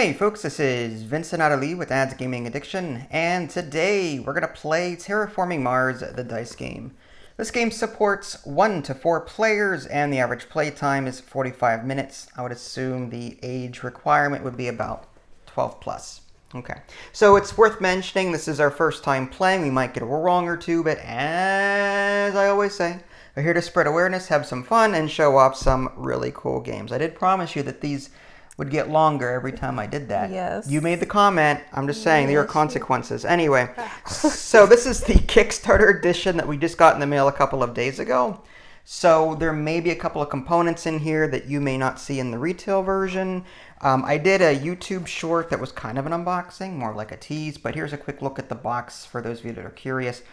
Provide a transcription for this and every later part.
Hey folks, this is Vincent Adeli with Ads Gaming Addiction, and today we're going to play Terraforming Mars, the dice game. This game supports 1 to 4 players, and the average play time is 45 minutes. I would assume the age requirement would be about 12 plus. Okay, so it's worth mentioning this is our first time playing. We might get a wrong or two, but as I always say, we're here to spread awareness, have some fun, and show off some really cool games. I did promise you that these would get longer every time I did that. Yes. You made the comment. I'm just saying there are consequences. Anyway, so this is the Kickstarter edition that we just got in the mail a couple of days ago. So there may be a couple of components in here that you may not see in the retail version. I did a YouTube short that was kind of an unboxing, more like a tease, but here's a quick look at the box for those of you that are curious.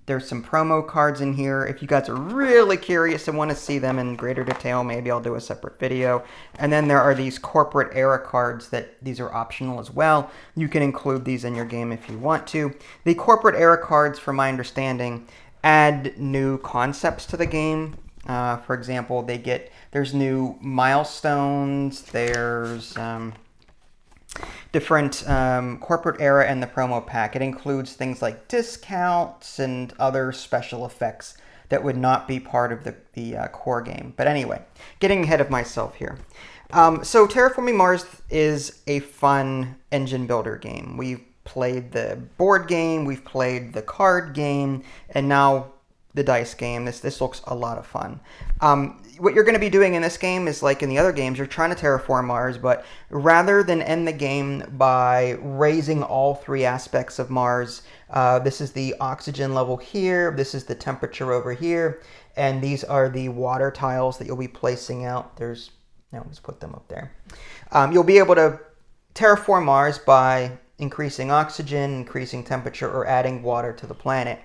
There's some promo cards in here. If you guys are really curious and want to see them in greater detail, maybe I'll do a separate video. And then there are these corporate era cards that these are optional as well. You can include these in your game if you want to. The corporate era cards, from my understanding, add new concepts to the game. For example, there's new milestones, there's different corporate era in the promo pack. It includes things like discounts and other special effects that would not be part of the core game. But anyway, getting ahead of myself here. So Terraforming Mars is a fun engine builder game. We've played the board game, we've played the card game, and now the dice game. This looks a lot of fun. What you're going to be doing in this game is like in the other games, you're trying to terraform Mars, but rather than end the game by raising all 3 aspects of Mars, this is the oxygen level here, this is the temperature over here, and these are the water tiles that you'll be placing out. Let's put them up there. You'll be able to terraform Mars by increasing oxygen, increasing temperature, or adding water to the planet.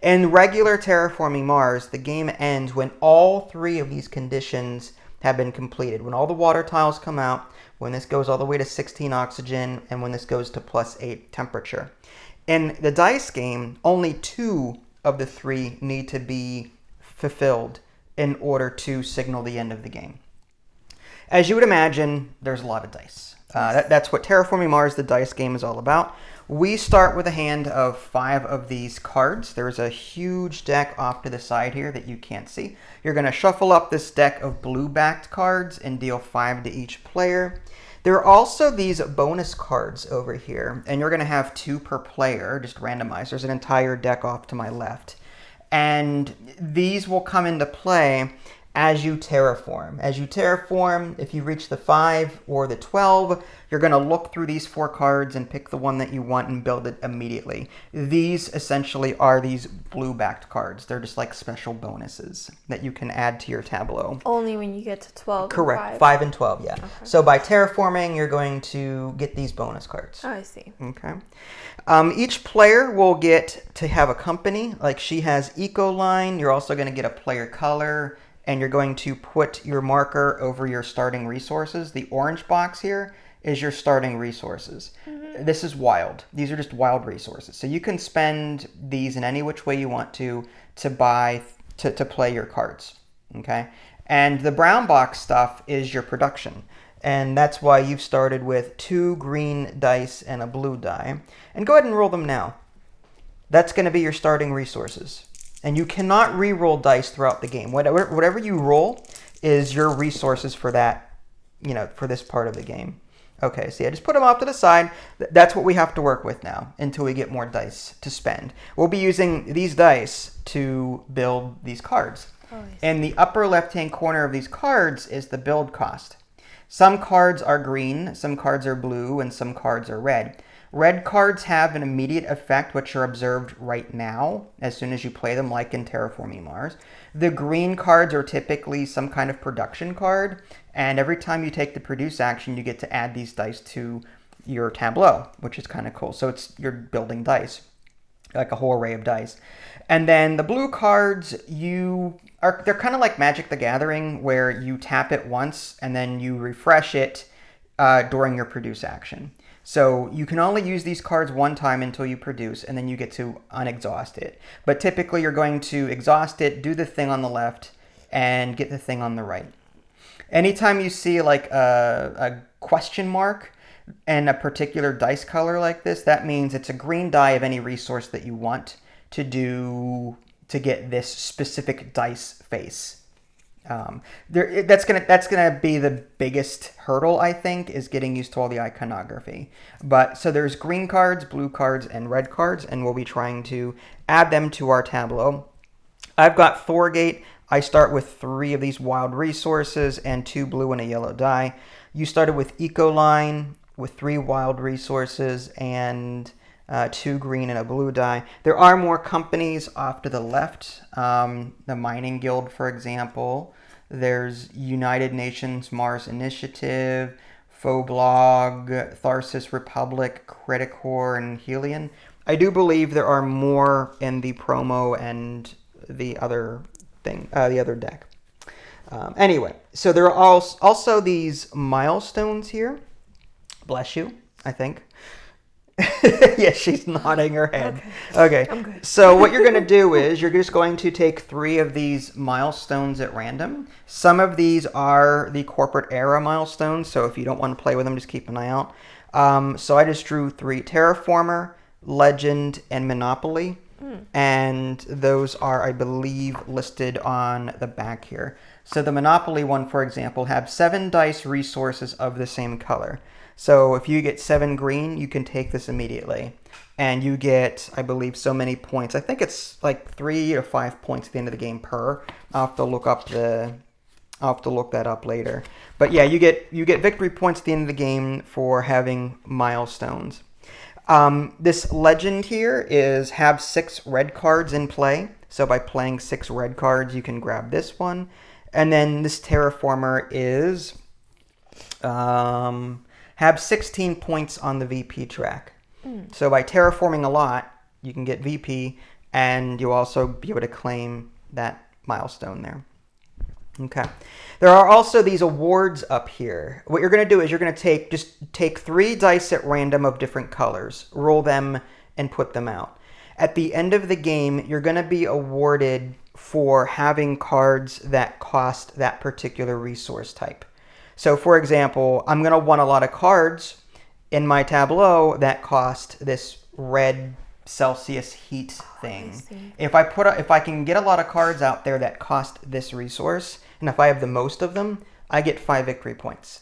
In regular Terraforming Mars, the game ends when all 3 of these conditions have been completed. When all the water tiles come out, when this goes all the way to 16 oxygen, and when this goes to +8 temperature. In the dice game, only 2 of the 3 need to be fulfilled in order to signal the end of the game. As you would imagine, there's a lot of dice. That's what Terraforming Mars, the dice game, is all about. We start with a hand of 5 of these cards. There's a huge deck off to the side here that you can't see. You're going to shuffle up this deck of blue-backed cards and deal 5 to each player. There are also these bonus cards over here, and you're going to have 2 per player, just randomized. There's an entire deck off to my left. And these will come into play as you terraform. As you terraform, if you reach the 5 or the 12, you're going to look through these 4 cards and pick the one that you want and build it immediately. These essentially are these blue-backed cards. They're just like special bonuses that you can add to your tableau. Only when you get to 12. Correct. 5 and 12, yeah. Okay. So by terraforming, you're going to get these bonus cards. Oh, I see. Okay. Each player will get to have a company. Like she has Ecoline. You're also going to get a player color, and you're going to put your marker over your starting resources. The orange box here is your starting resources. Mm-hmm. This is wild. These are just wild resources. So you can spend these in any which way you want to buy, to play your cards, okay? And the brown box stuff is your production. And that's why you've started with 2 green dice and a blue die. And go ahead and roll them now. That's going to be your starting resources. And you cannot re-roll dice throughout the game. Whatever you roll is your resources for that, for this part of the game. Okay, so yeah, just put them off to the side. That's what we have to work with now until we get more dice to spend. We'll be using these dice to build these cards. Oh, in the upper left-hand corner of these cards is the build cost. Some cards are green, some cards are blue, and some cards are red. Red cards have an immediate effect, which are observed right now, as soon as you play them, like in Terraforming Mars. The green cards are typically some kind of production card, and every time you take the produce action, you get to add these dice to your tableau, which is kind of cool. So you're building dice, like a whole array of dice. And then the blue cards, they're kind of like Magic the Gathering, where you tap it once, and then you refresh it during your produce action. So you can only use these cards one time until you produce, and then you get to unexhaust it. But typically you're going to exhaust it, do the thing on the left, and get the thing on the right. Anytime you see like a question mark, and a particular dice color like this, that means it's a green die of any resource that you want to get this specific dice face. That's gonna be the biggest hurdle, I think, is getting used to all the iconography. But so there's green cards, blue cards, and red cards, and we'll be trying to add them to our tableau. I've got Thorgate. I start with 3 of these wild resources and 2 blue and a yellow die. You started with Ecoline with 3 wild resources and 2 green and a blue die. There are more companies off to the left. The Mining Guild, for example. There's United Nations Mars Initiative, Foblog, Tharsis Republic, Criticore, and Helion. I do believe there are more in the promo and the other deck. Anyway, so there are also these milestones here. Bless you, I think. Yeah, she's nodding her head. Okay. I'm good. So what you're going to do is you're just going to take 3 of these milestones at random. Some of these are the corporate era milestones, so if you don't want to play with them, just keep an eye out. So I just drew 3: Terraformer, Legend, and Monopoly. And those are, I believe, listed on the back here. So the Monopoly one, for example, have 7 dice resources of the same color. So if you get 7 green, you can take this immediately. And you get, I believe, so many points. I think it's like 3 or 5 points at the end of the game per. I'll have to look that up later. But yeah, you get victory points at the end of the game for having milestones. This legend here is have 6 red cards in play. So by playing 6 red cards, you can grab this one. And then this Terraformer is have 16 points on the VP track. So by terraforming a lot, you can get VP, and you'll also be able to claim that milestone there. Okay. There are also these awards up here. What you're going to do is you're going to take 3 dice at random of different colors, roll them, and put them out. At the end of the game, you're going to be awarded for having cards that cost that particular resource type. So, for example, I'm going to want a lot of cards in my tableau that cost this red Celsius heat thing. If I can get a lot of cards out there that cost this resource, and if I have the most of them, I get 5 victory points.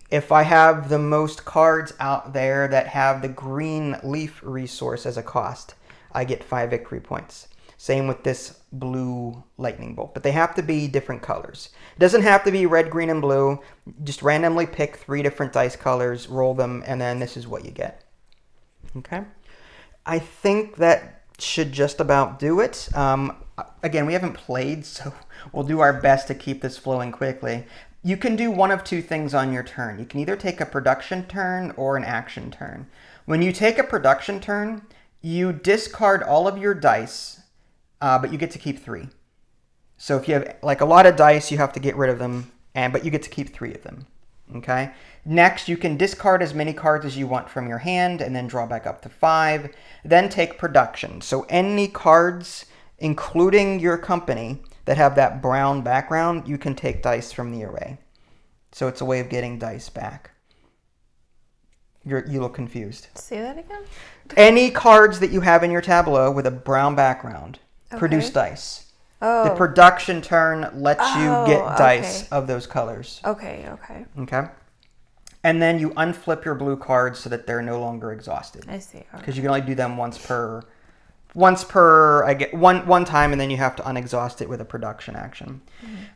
If I have the most cards out there that have the green leaf resource as a cost, I get 5 victory points. Same with this blue lightning bolt, but they have to be different colors. It doesn't have to be red, green, and blue. Just randomly pick 3 different dice colors, roll them, and then this is what you get. Okay? I think that should just about do it. Again, we haven't played, so we'll do our best to keep this flowing quickly. You can do one of 2 things on your turn. You can either take a production turn or an action turn. When you take a production turn, you discard all of your dice, but you get to keep 3. So if you have like a lot of dice, you have to get rid of them, but you get to keep 3 of them. Okay. Next, you can discard as many cards as you want from your hand and then draw back up to 5. Then take production. So any cards, including your company, that have that brown background, you can take dice from the array. So it's a way of getting dice back. You look confused. Say that again? Any cards that you have in your tableau with a brown background produce dice. Oh. The production turn lets you get dice of those colors. Okay. Okay. And then you unflip your blue cards so that they're no longer exhausted. I see. Because you can only do them once per I get one time, and then you have to unexhaust it with a production action.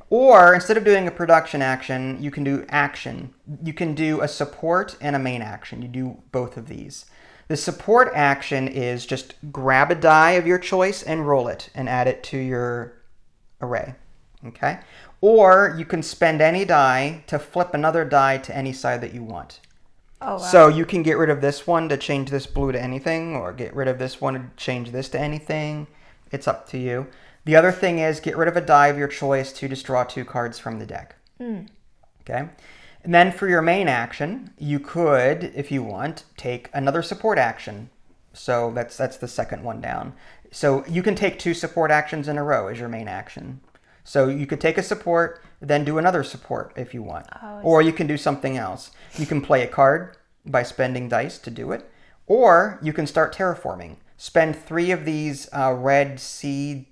Or instead of doing a production action, you can do action. You can do a support and a main action. You do both of these. The support action is just grab a die of your choice and roll it and add it to your array. Okay? Or you can spend any die to flip another die to any side that you want. Oh, wow. So you can get rid of this one to change this blue to anything, or get rid of this one to change this to anything. It's up to you. The other thing is get rid of a die of your choice to just draw 2 cards from the deck. Okay? And then for your main action, you could, if you want, take another support action. So that's the second one down. So you can take 2 support actions in a row as your main action. So you could take a support, then do another support if you want. Or you can do something else. You can play a card, by spending dice to do it. Or you can start terraforming. Spend 3 of these red seed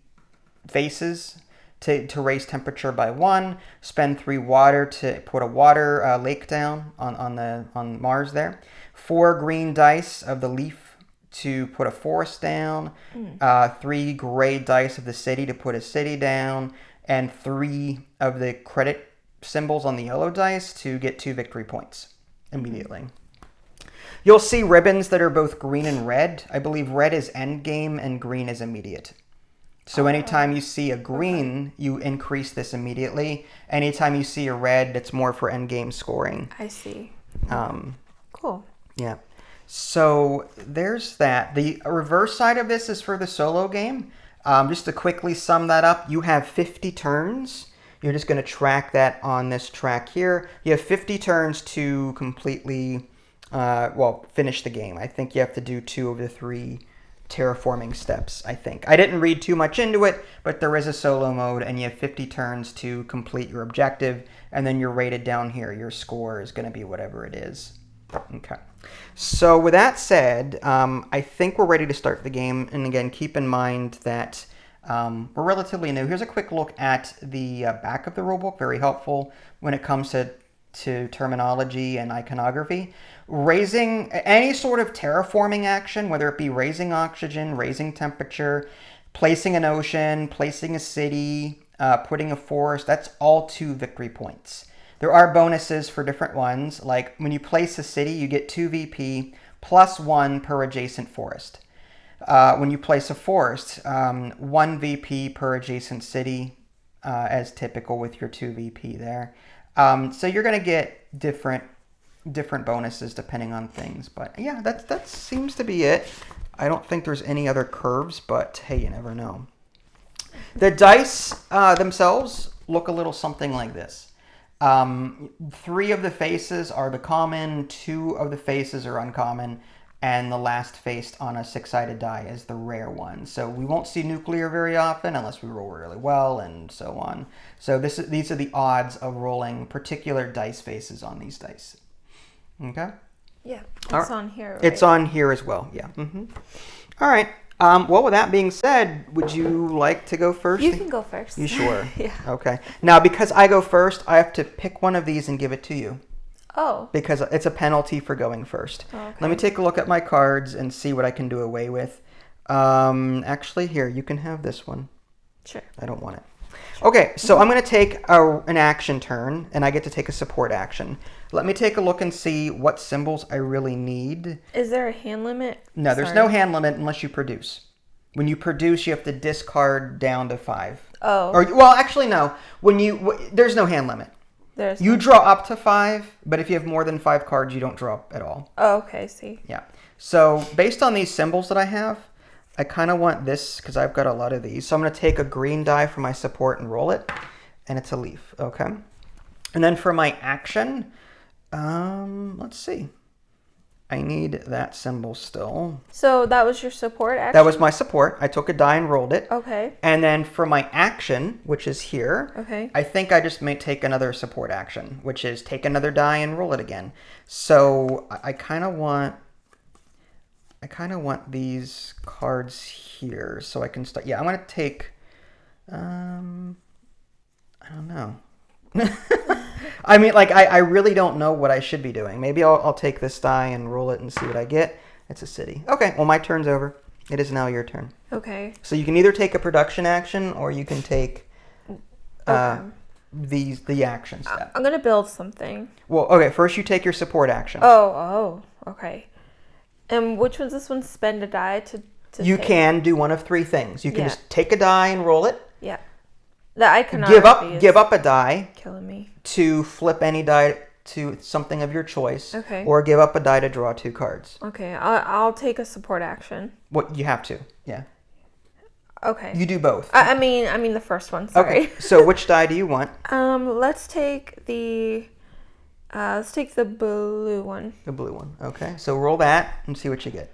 faces to raise temperature by 1. Spend 3 water to put a water lake down on Mars there. 4 green dice of the leaf to put a forest down. 3 gray dice of the city to put a city down. And 3 of the credit symbols on the yellow dice to get 2 victory points immediately. You'll see ribbons that are both green and red. I believe red is end game and green is immediate. So anytime you see a green, you increase this immediately. Anytime you see a red, it's more for end game scoring. I see. Cool. Yeah. So there's that. The reverse side of this is for the solo game. Just to quickly sum that up, you have 50 turns. You're just going to track that on this track here. You have 50 turns to completely, finish the game. I think you have to do 2 of the 3 terraforming steps, I think. I didn't read too much into it, but there is a solo mode, and you have 50 turns to complete your objective, and then you're rated down here. Your score is going to be whatever it is. Okay. So with that said, I think we're ready to start the game. And again, keep in mind that we're relatively new. Here's a quick look at the back of the rulebook. Very helpful when it comes to terminology and iconography. Raising any sort of terraforming action, whether it be raising oxygen, raising temperature, placing an ocean, placing a city, putting a forest, that's all 2 victory points. There are bonuses for different ones, like when you place a city, you get 2 VP plus 1 per adjacent forest. When you place a forest, 1 VP per adjacent city, as typical with your 2 VP there. So you're going to get different bonuses depending on things. But yeah, that seems to be it. I don't think there's any other curves, but hey, you never know. The dice themselves look a little something like this. 3 of the faces are the common, 2 of the faces are uncommon, and the last face on a 6-sided die is the rare one. So we won't see nuclear very often unless we roll really well and so on. So these are the odds of rolling particular dice faces on these dice. Okay? Yeah, it's on here, right? It's on here as well, yeah. All right. Well, with that being said, would you like to go first? You can go first. You sure? Yeah. Okay. Now, because I go first, I have to pick one of these and give it to you. Oh. Because it's a penalty for going first. Oh, okay. Let me take a look at my cards and see what I can do away with. Actually, here, you can have this one. Sure. I don't want it. Okay, so I'm going to take an action turn, and I get to take a support action. Let me take a look and see what symbols I really need. Is there a hand limit? No, there's no hand limit unless you produce. When you produce, you have to discard down to 5. Oh. Well, actually, no. There's no hand limit. You draw up to 5, but if you have more than 5 cards, you don't draw at all. Oh, okay, I see. Yeah. So based on these symbols that I have, I kind of want this because I've got a lot of these. So I'm going to take a green die for my support and roll it, and it's a leaf. Okay. And then for my action, let's see. I need that symbol still. So that was your support action? That was my support. I took a die and rolled it. Okay. And then for my action, which is here, okay, I think I just may take another support action, which is take another die and roll it again. So I kind of want these cards here so I can start. Yeah, I'm going to take, I don't know. I mean, like, I really don't know what I should be doing. Maybe I'll take this die and roll it and see what I get. It's a city. Okay, well, my turn's over. It is now your turn. Okay. So you can either take a production action or you can take the action step. I'm going to build something. Well, okay, first you take your support action. Oh, okay. And which one's this one? Spend a die to You take? can do one of 3 things. You can just take a die and roll it. Yeah. The iconography Give up a die killing me. To flip any die to something of your choice. Okay. Or give up a die to draw 2 cards. Okay, I'll take a support action. What you have to, yeah. Okay. You do both. I mean the first one. Sorry. Okay. So which die do you want? Let's take the blue one. The blue one. Okay. So roll that and see what you get.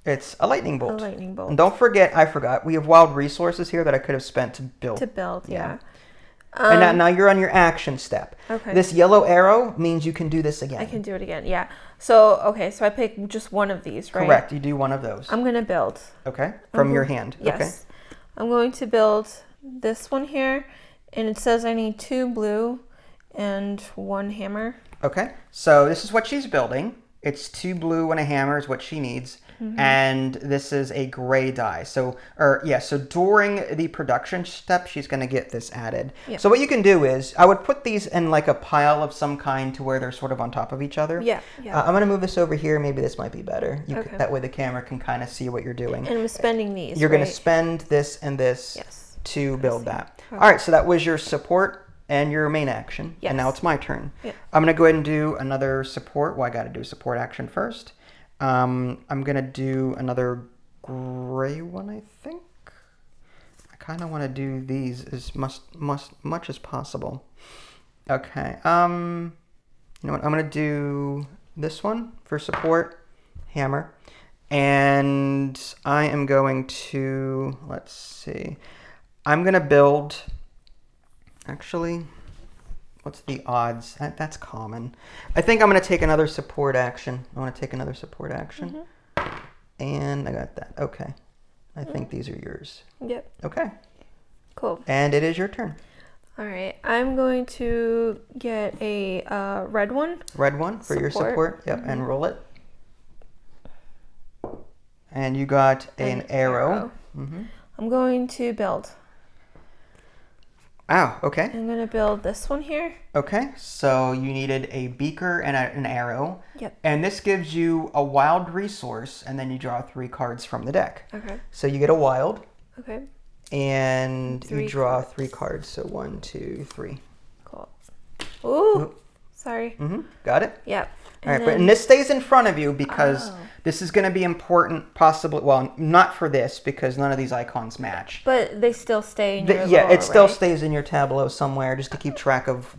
It's a lightning bolt. A lightning bolt. And don't forget, I forgot, we have wild resources here that I could have spent to build. Yeah. And now you're on your action step. Okay. This yellow arrow means you can do this again. I can do it again. Yeah. So okay. So I pick just one of these, right? Correct. You do one of those. I'm gonna build. Okay. From your hand. Yes. Okay. I'm going to build this one here, and it says I need 2 blue and 1 hammer. Okay. So this is what she's building. It's 2 blue and a hammer is what she needs. And this is a gray die. So during the production step, she's going to get this added. Yep. So what you can do is, I would put these in like a pile of some kind to where they're sort of on top of each other. Yeah. I'm going to move this over here. Maybe this might be better. Okay. That way the camera can kind of see what you're doing. And I'm spending these. You're going to spend this and this to build that. Okay. All right, so that was your support and your main action. Yes. And now it's my turn. Yep. I'm going to go ahead and do another support. Well, I got to do a support action first. I'm going to do another gray one, I think. I kind of want to do these as much as possible. Okay. You know what? I'm going to do this one for support, hammer. And I am going to, let's see. I'm going to build, actually, what's the odds? That's common. I think I'm going to take another support action. I want to take another support action. And I got that. Okay. I think these are yours. Yep. Okay. Cool. And it is your turn. All right. I'm going to get a red one. Red one for your support. Yep. And roll it. And you got an arrow. I'm going to build. Wow, okay. I'm going to build this one here. Okay, so you needed a beaker and an arrow. Yep. And this gives you a wild resource, and then you draw 3 cards from the deck. Okay. So you get a wild. Okay. And you draw 3 cards. So 1, 2, 3. Cool. Ooh. Sorry. Got it? Yep. All right, and this stays in front of you because this is going to be important, possibly. Well, not for this because none of these icons match. But they still stay in your Yeah, it still right? stays in your tableau somewhere just to keep track of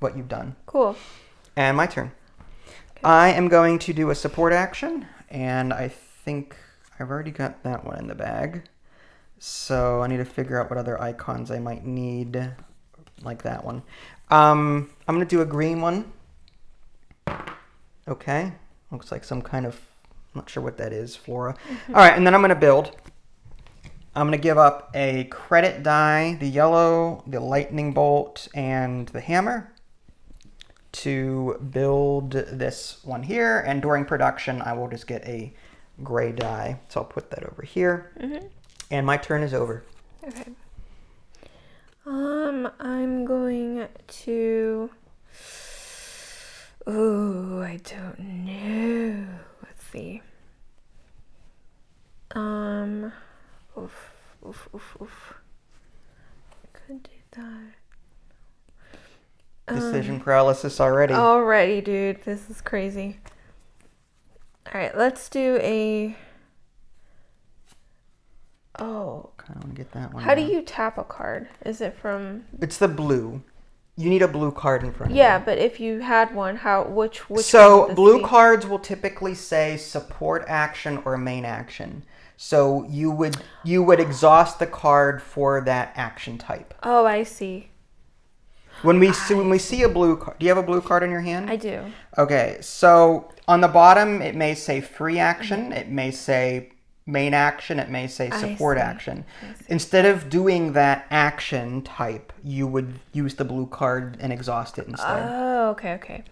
what you've done. Cool. And my turn. Okay. I am going to do a support action, and I think I've already got that one in the bag. So I need to figure out what other icons I might need, like that one. I'm going to do a green one. Okay, looks like some kind of, I'm not sure what that is, flora. All right, and then I'm going to build. I'm going to give up a credit die, the yellow, the lightning bolt, and the hammer to build this one here. And during production, I will just get a gray die. So I'll put that over here. And my turn is over. Okay. I'm going to... Ooh, I don't know. Let's see. Oof. I could do that. Decision paralysis already. Already, dude. This is crazy. All right, let's do a... Oh. Kind of want to get that one. How do you tap a card? Is it from... It's the blue. You need a blue card in front of you. Yeah, but if you had one, which So blue cards will typically say support action or main action. So you would exhaust the card for that action type. Oh, I see. When we see a blue card, do you have a blue card in your hand? I do. Okay, so on the bottom it may say free action, it may say main action, it may say support action. Instead of doing that action type, you would use the blue card and exhaust it instead. Oh, okay.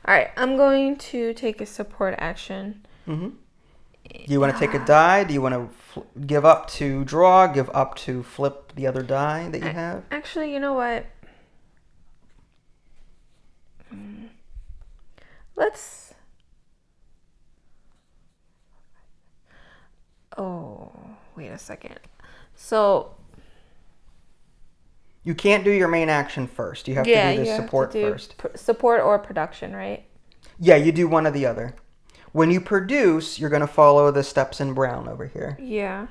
All right, I'm going to take a support action. Do you want to take a die? Do you want to give up to draw, give up to flip the other die that you have? Actually, you know what? Let's... Oh, wait a second. So... You can't do your main action first. You have to do the support first. Support or production, right? Yeah, you do one or the other. When you produce, you're going to follow the steps in brown over here. Yeah.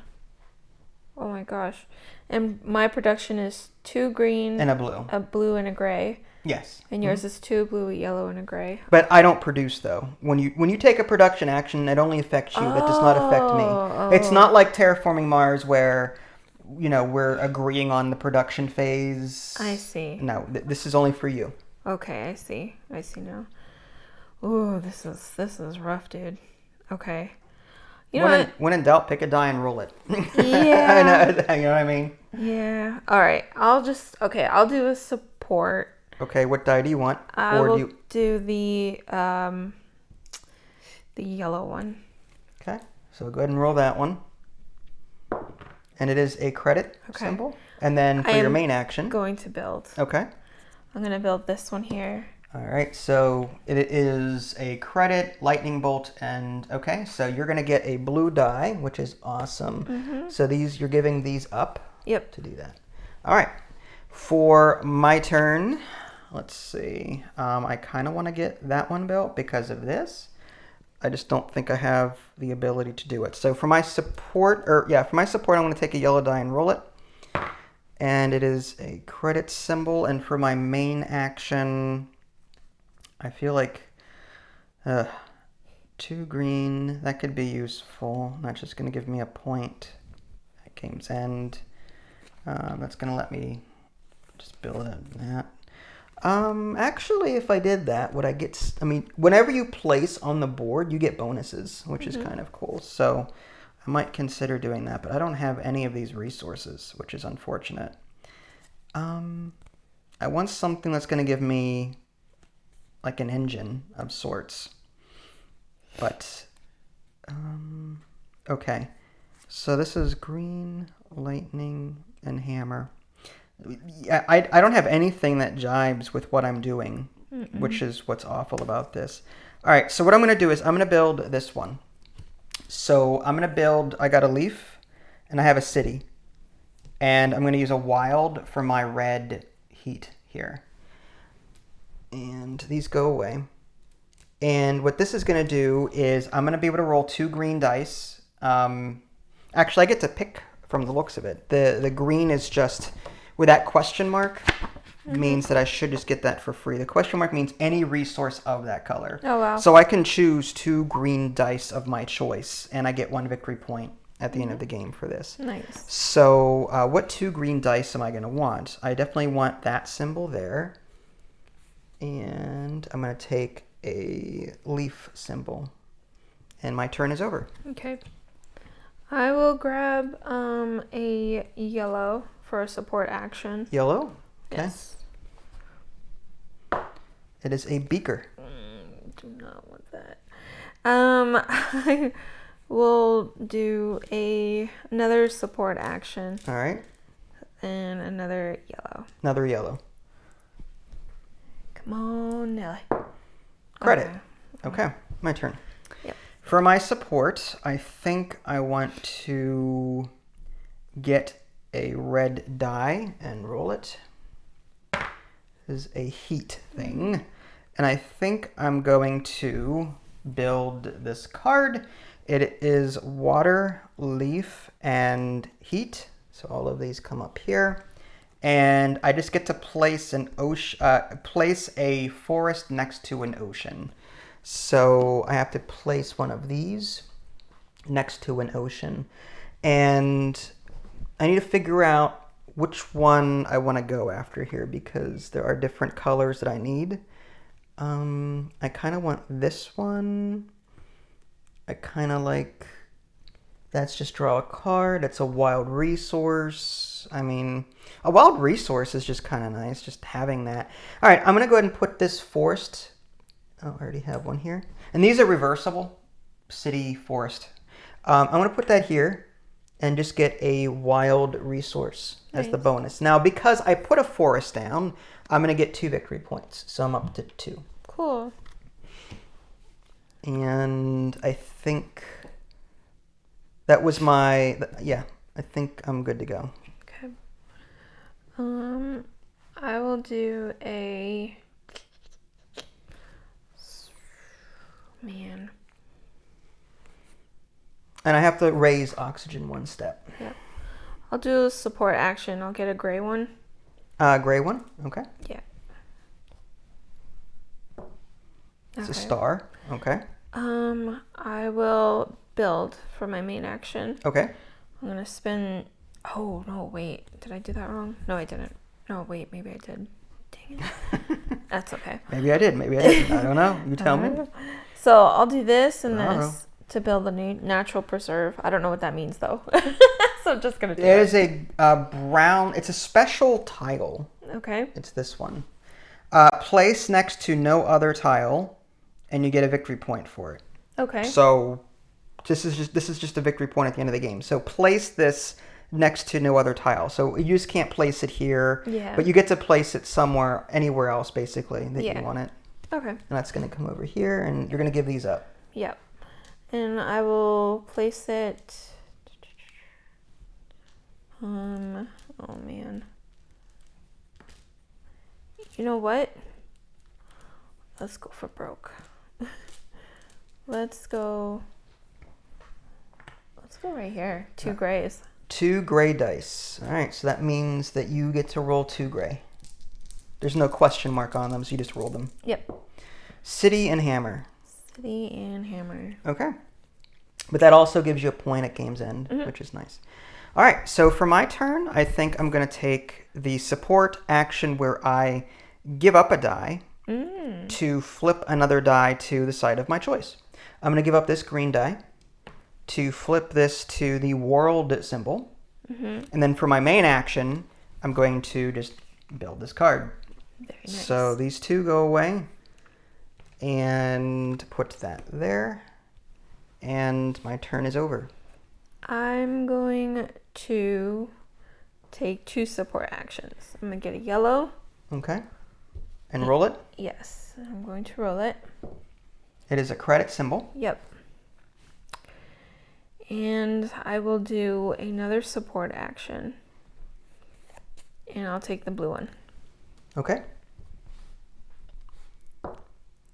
Oh my gosh. And my production is 2 green... And a blue. A blue and a gray. Yes. And yours is 2 blue, a yellow, and a gray. But I don't produce, though. When you take a production action, it only affects you. That does not affect me. It's not like Terraforming Mars where we're agreeing on the production phase. I see. No, this is only for you. Okay, I see. I see now. Ooh, this is rough, dude. Okay. You know what? When in doubt, pick a die and roll it. Yeah. You know what I mean? Yeah. All right. I'll do a support. Okay, what die do you want? I will do the yellow one. Okay, so go ahead and roll that one. And it is a credit symbol. And then for your main action, going to build. Okay. I'm going to build this one here. All right, so it is a credit, lightning bolt, and okay, so you're going to get a blue die, which is awesome. Mm-hmm. So you're giving these up. Yep. To do that. All right, for my turn, let's see. I kind of want to get that one built because of this. I just don't think I have the ability to do it. So for my support, I'm going to take a yellow die and roll it. And it is a credit symbol. And for my main action, I feel like 2 green, that could be useful. That's just going to give me a point at game's end. That's going to let me just build that. Actually, if I did that, would I get... whenever you place on the board, you get bonuses, which is kind of cool. So I might consider doing that, but I don't have any of these resources, which is unfortunate. I want something that's going to give me like an engine of sorts. But, okay. So this is green, lightning, and hammer. Yeah, I don't have anything that jibes with what I'm doing, which is what's awful about this. All right, so what I'm going to do is I'm going to build this one. So I'm going to build, I got a leaf, and I have a city. And I'm going to use a wild for my red heat here. And these go away. And what this is going to do is I'm going to be able to roll 2 green dice. Actually, I get to pick from the looks of it. The green is just... with that question mark means that I should just get that for free. The question mark means any resource of that color. Oh, wow. So I can choose 2 green dice of my choice, and I get 1 victory point at the end of the game for this. Nice. So what 2 green dice am I going to want? I definitely want that symbol there. And I'm going to take a leaf symbol. And my turn is over. Okay. I will grab a yellow for a support action. Yellow? Okay. Yes. It is a beaker. Do not want that. I will do another support action. All right. And another yellow. Another yellow. Come on, Nelly. Credit. Okay, my turn. Yep. For my support, I think I want to get a red die and roll it. This is a heat thing. And I think I'm going to build this card. It is water, leaf, and heat. So all of these come up here. And I just get to place place a forest next to an ocean. So I have to place one of these next to an ocean. And I need to figure out which one I want to go after here because there are different colors that I need. I kind of want this one. I kind of like... that's just draw a card. It's a wild resource. I mean, a wild resource is just kind of nice, just having that. All right, I'm going to go ahead and put this forest. Oh, I already have one here. And these are reversible. City, forest. I'm going to put that here and just get a wild resource as the bonus. Now, because I put a forest down, I'm going to get 2 victory points. So I'm up to 2. Cool. And I think... that was my... yeah, I think I'm good to go. Okay. I will do a... man. And I have to raise oxygen 1 step. Yeah. I'll do a support action. I'll get a gray one. Gray one? Okay. Yeah. It's a star. Okay. I will build for my main action. Okay. I'm going to spend Oh, no, wait. Did I do that wrong? No, I didn't. No, wait, maybe I did. Dang it. That's okay. Maybe I did. Maybe I didn't. I don't know. You tell me. So I'll do this and I don't this to build the natural preserve. I don't know what that means, though. So I'm just going to do It is a brown, it's a special tile. Okay. It's this one. Place next to no other tile, and you get a victory point for it. Okay. So this is just a victory point at the end of the game. So place this next to no other tile. So you just can't place it here, but you get to place it somewhere, anywhere else, basically, that you want it. Okay. And that's going to come over here, and you're going to give these up. Yep. And I will place it... oh man. You know what? Let's go for broke. Let's go right here. 2 grays. 2 gray dice. All right, so that means that you get to roll 2 gray. There's no question mark on them, so you just roll them. Yep. City and hammer. City and hammer. Okay. But that also gives you a point at game's end, which is nice. All right, so for my turn, I think I'm going to take the support action where I give up a die to flip another die to the side of my choice. I'm going to give up this green die to flip this to the world symbol. And then for my main action, I'm going to just build this card. Very nice. So these 2 go away. And put that there. And my turn is over. I'm going to take 2 support actions. I'm going to get a yellow. Okay. And roll it? Yes, I'm going to roll it. It is a credit symbol. Yep. And I will do another support action. And I'll take the blue one. Okay.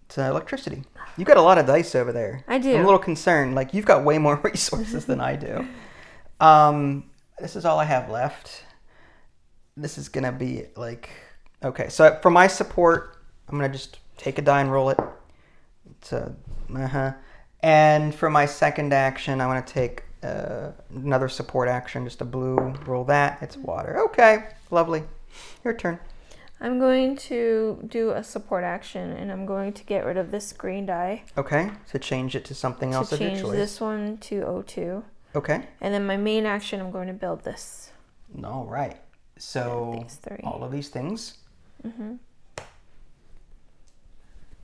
It's electricity. You got a lot of dice over there. I do. I'm a little concerned. Like, you've got way more resources than I do. This is all I have left. This is going to be like... Okay, so for my support, I'm going to just take a die and roll it. It's a... And for my second action, I want to take another support action, just a blue, roll that. It's water. Okay, lovely. Your turn. I'm going to do a support action, and I'm going to get rid of this green die. Okay, to change it to something else of your choice. To change this one to O2. Okay. And then my main action, I'm going to build this. All right. So these 3. all of these things. And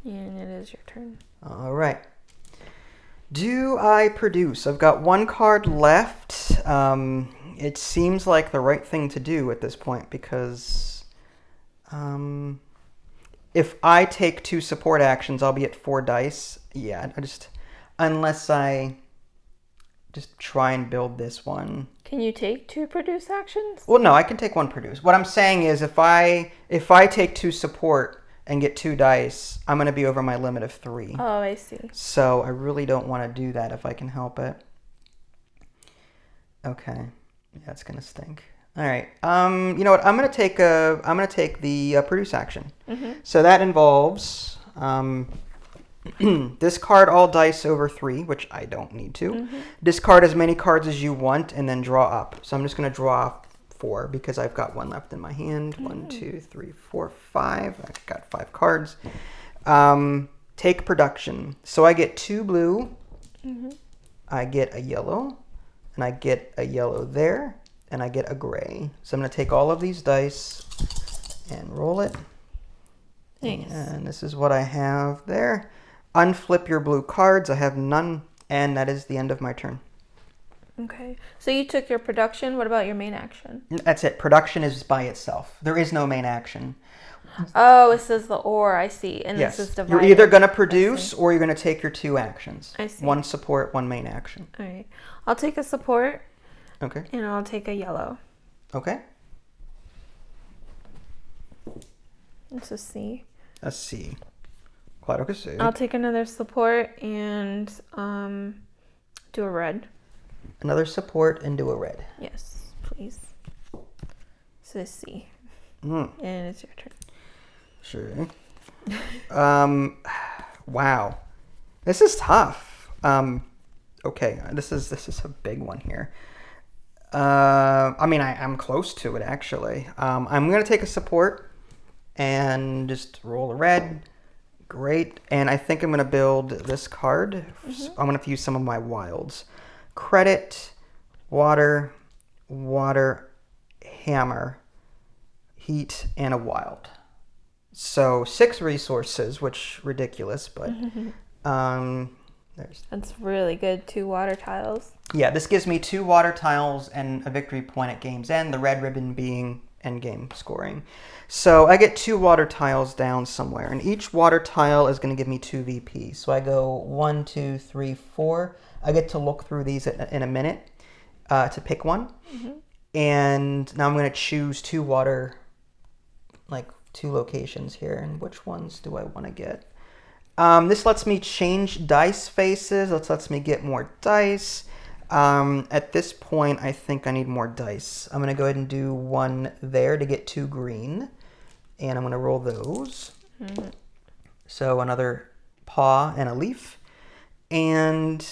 it is your turn. All right. Do I produce? I've got 1 card left. It seems like the right thing to do at this point because if I take 2 support actions, I'll be at 4 dice. Yeah, unless I just try and build this one. Can you take 2 produce actions? Well, no, I can take 1 produce. What I'm saying is if I take 2 support and get 2 dice, I'm going to be over my limit of 3. Oh, I see. So I really don't want to do that if I can help it. Okay. Yeah, it's going to stink. All right. You know what? I'm going to take the produce action. So that involves discard all dice over 3, which I don't need to. Discard as many cards as you want and then draw up. So I'm just going to draw 4 because I've got 1 left in my hand. 1, 2, 3, 4, 5. I've got 5 cards. Take production. So I get 2 blue. I get a yellow. And I get a yellow there. And I get a gray. So I'm going to take all of these dice and roll it. Nice. And this is what I have there. Unflip your blue cards. I have none. And that is the end of my turn. Okay. So you took your production. What about your main action? That's it. Production is by itself. There is no main action. Oh, it says the or. I see. And Yes. this is divided. You're either going to produce or you're going to take your 2 actions. I see. 1 support, 1 main action. All right. I'll take a support. Okay. And I'll take a yellow. Okay. It's a C. A C. Claro que sí. I'll take another support and do a red. Another support and do a red. Yes, please. So C. Mm. And it's your turn. Sure. Wow. This is tough. Okay, this is a big one here. I mean, I'm close to it, actually. I'm going to take a support and just roll a red. Great. And I think I'm going to build this card. I'm going to use some of my wilds. Credit, water, water, hammer, heat, and a wild. So 6 resources, which ridiculous, but That's really good. 2 water tiles. yeah, this gives me 2 water tiles and a victory point at game's end, the red ribbon being end game scoring. So I get 2 water tiles down somewhere, and each water tile is going to give me 2 VP. So I go 1, 2, 3, 4. I get to look through these in a minute to pick one. And now I'm going to choose 2 water, like 2 locations here. And which ones do I want to get? This lets me change dice faces. This lets me get more dice. At this point, I think I need more dice. I'm going to go ahead and do 1 there to get 2 green. And I'm going to roll those. So another paw and a leaf. And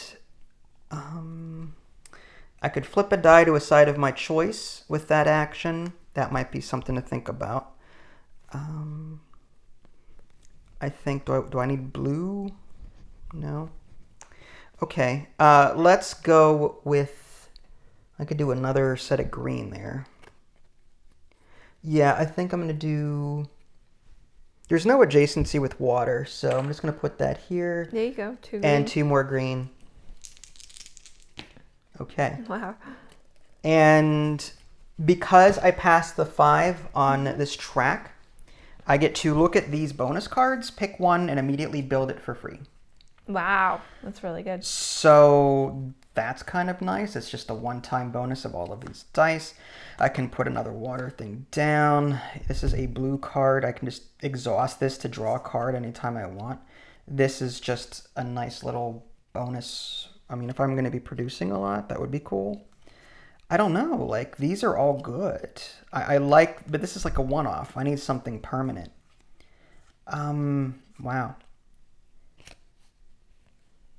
I could flip a die to a side of my choice with that action. That might be something to think about. I think, do I need blue? No. Okay, let's go with, I could do another set of green there. Yeah, I think I'm going to do, there's no adjacency with water, so I'm just going to put that here. There you go. 2 green. And 2 more green. Okay. Wow. And because I passed the 5 on this track, I get to look at these bonus cards, pick one, and immediately build it for free. Wow, that's really good. So that's kind of nice. It's just a one-time bonus of all of these dice. I can put another water thing down. This is a blue card. I can just exhaust this to draw a card anytime I want. This is just a nice little bonus. I mean, if I'm going to be producing a lot, that would be cool. I don't know. Like, these are all good. I like, but this is like a one-off. I need something permanent. Wow.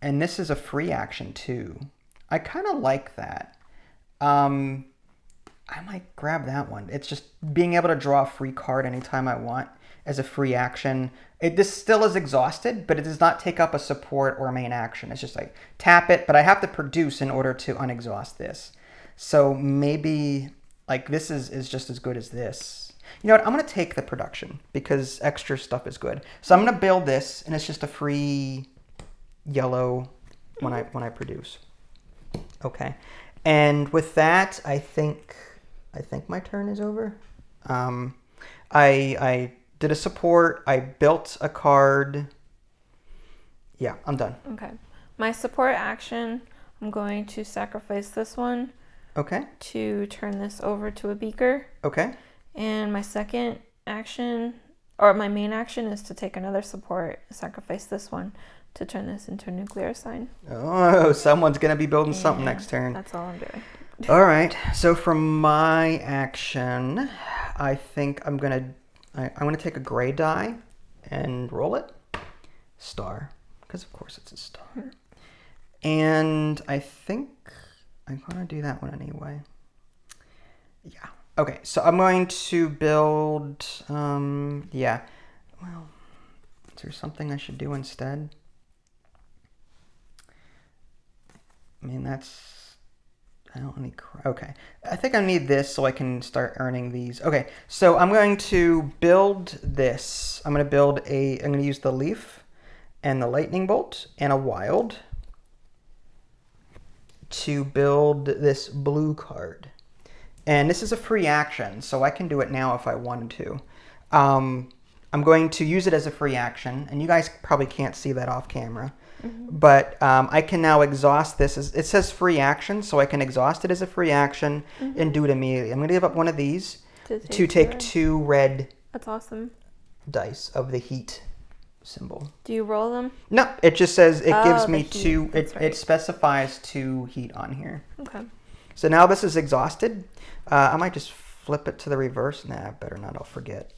And this is a free action too. I kind of like that. I might grab that one. It's just being able to draw a free card anytime I want as a free action. This still is exhausted, but it does not take up a support or a main action. It's just like tap it, but I have to produce in order to unexhaust this. So maybe like this is just as good as this. You know what? I'm going to take the production because extra stuff is good. So I'm going to build this, and it's just a free yellow when I produce. Okay. And with that, I think my turn is over. I did a support. I built a card. Yeah, I'm done. Okay. My support action, I'm going to sacrifice this one. Okay. To turn this over to a beaker. Okay. And my second action, or my main action, is to take another support, sacrifice this one to turn this into a nuclear sign. Oh, someone's going to be building something next turn. That's all I'm doing. All right. So for my action, I think I'm going to take a gray die and roll it. Star. Because of course it's a star. And I think I'm going to do that one anyway. Yeah. Okay. So I'm going to build, yeah. Well, is there something I should do instead? I mean, I don't need, okay. I think I need this so I can start earning these. Okay, so I'm going to build this. I'm going to use the leaf and the lightning bolt and a wild to build this blue card. And this is a free action, so I can do it now if I wanted to. I'm going to use it as a free action, and you guys probably can't see that off camera. But I can now exhaust this. It says free action, so I can exhaust it as a free action and do it immediately. I'm going to give up one of these to take 2 red. That's awesome. Dice of the heat symbol. Do you roll them? No, it just says it gives me heat. 2. Right. It specifies 2 heat on here. Okay. So now this is exhausted. I might just flip it to the reverse. Nah, better not. I'll forget.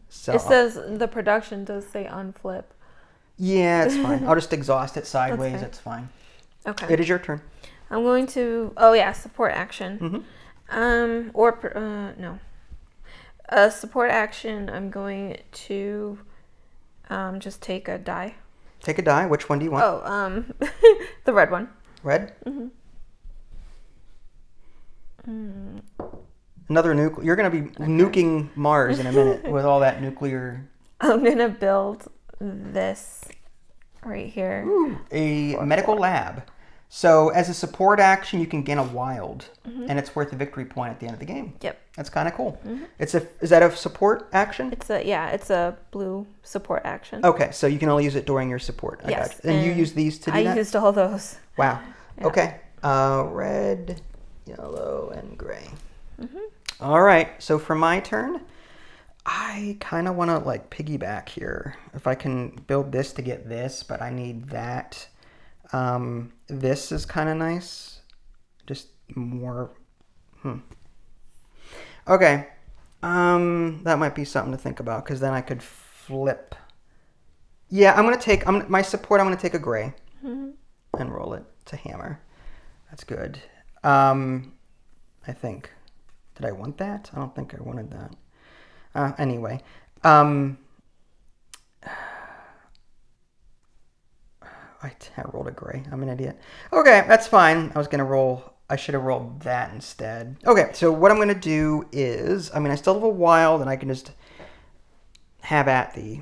So it says the production does say unflip. Yeah, it's fine. I'll just exhaust it sideways. Okay. It's fine. Okay. It is your turn. I'm going to. Oh yeah, support action. No. Support action. I'm going to just take a die. Take a die. Which one do you want? Oh, the red one. Red? Another nuke. You're going to be nuking Mars in a minute with all that nuclear. I'm going to build this right here. Ooh, a medical lab. So as a support action, you can gain a wild, and it's worth a victory point at the end of the game. Yep. That's kind of cool. Is that a support action? It's a blue support action. Okay, so you can only use it during your support. I Yes. got you. And you use these to do that? I used all those. Wow. Yeah. Okay. Red, yellow, and gray. All right. So for my turn, I kind of want to like piggyback here. If I can build this to get this, but I need that. This is kind of nice. Just more. Okay. That might be something to think about because then I could flip. Yeah, I'm gonna take my support. I'm gonna take a gray and roll it to hammer. That's good. I think. Did I want that? I don't think I wanted that. Anyway. I rolled a gray. I'm an idiot. Okay, that's fine. I should have rolled that instead. Okay, so what I'm going to do is, I still have a wild, and I can just have at thee.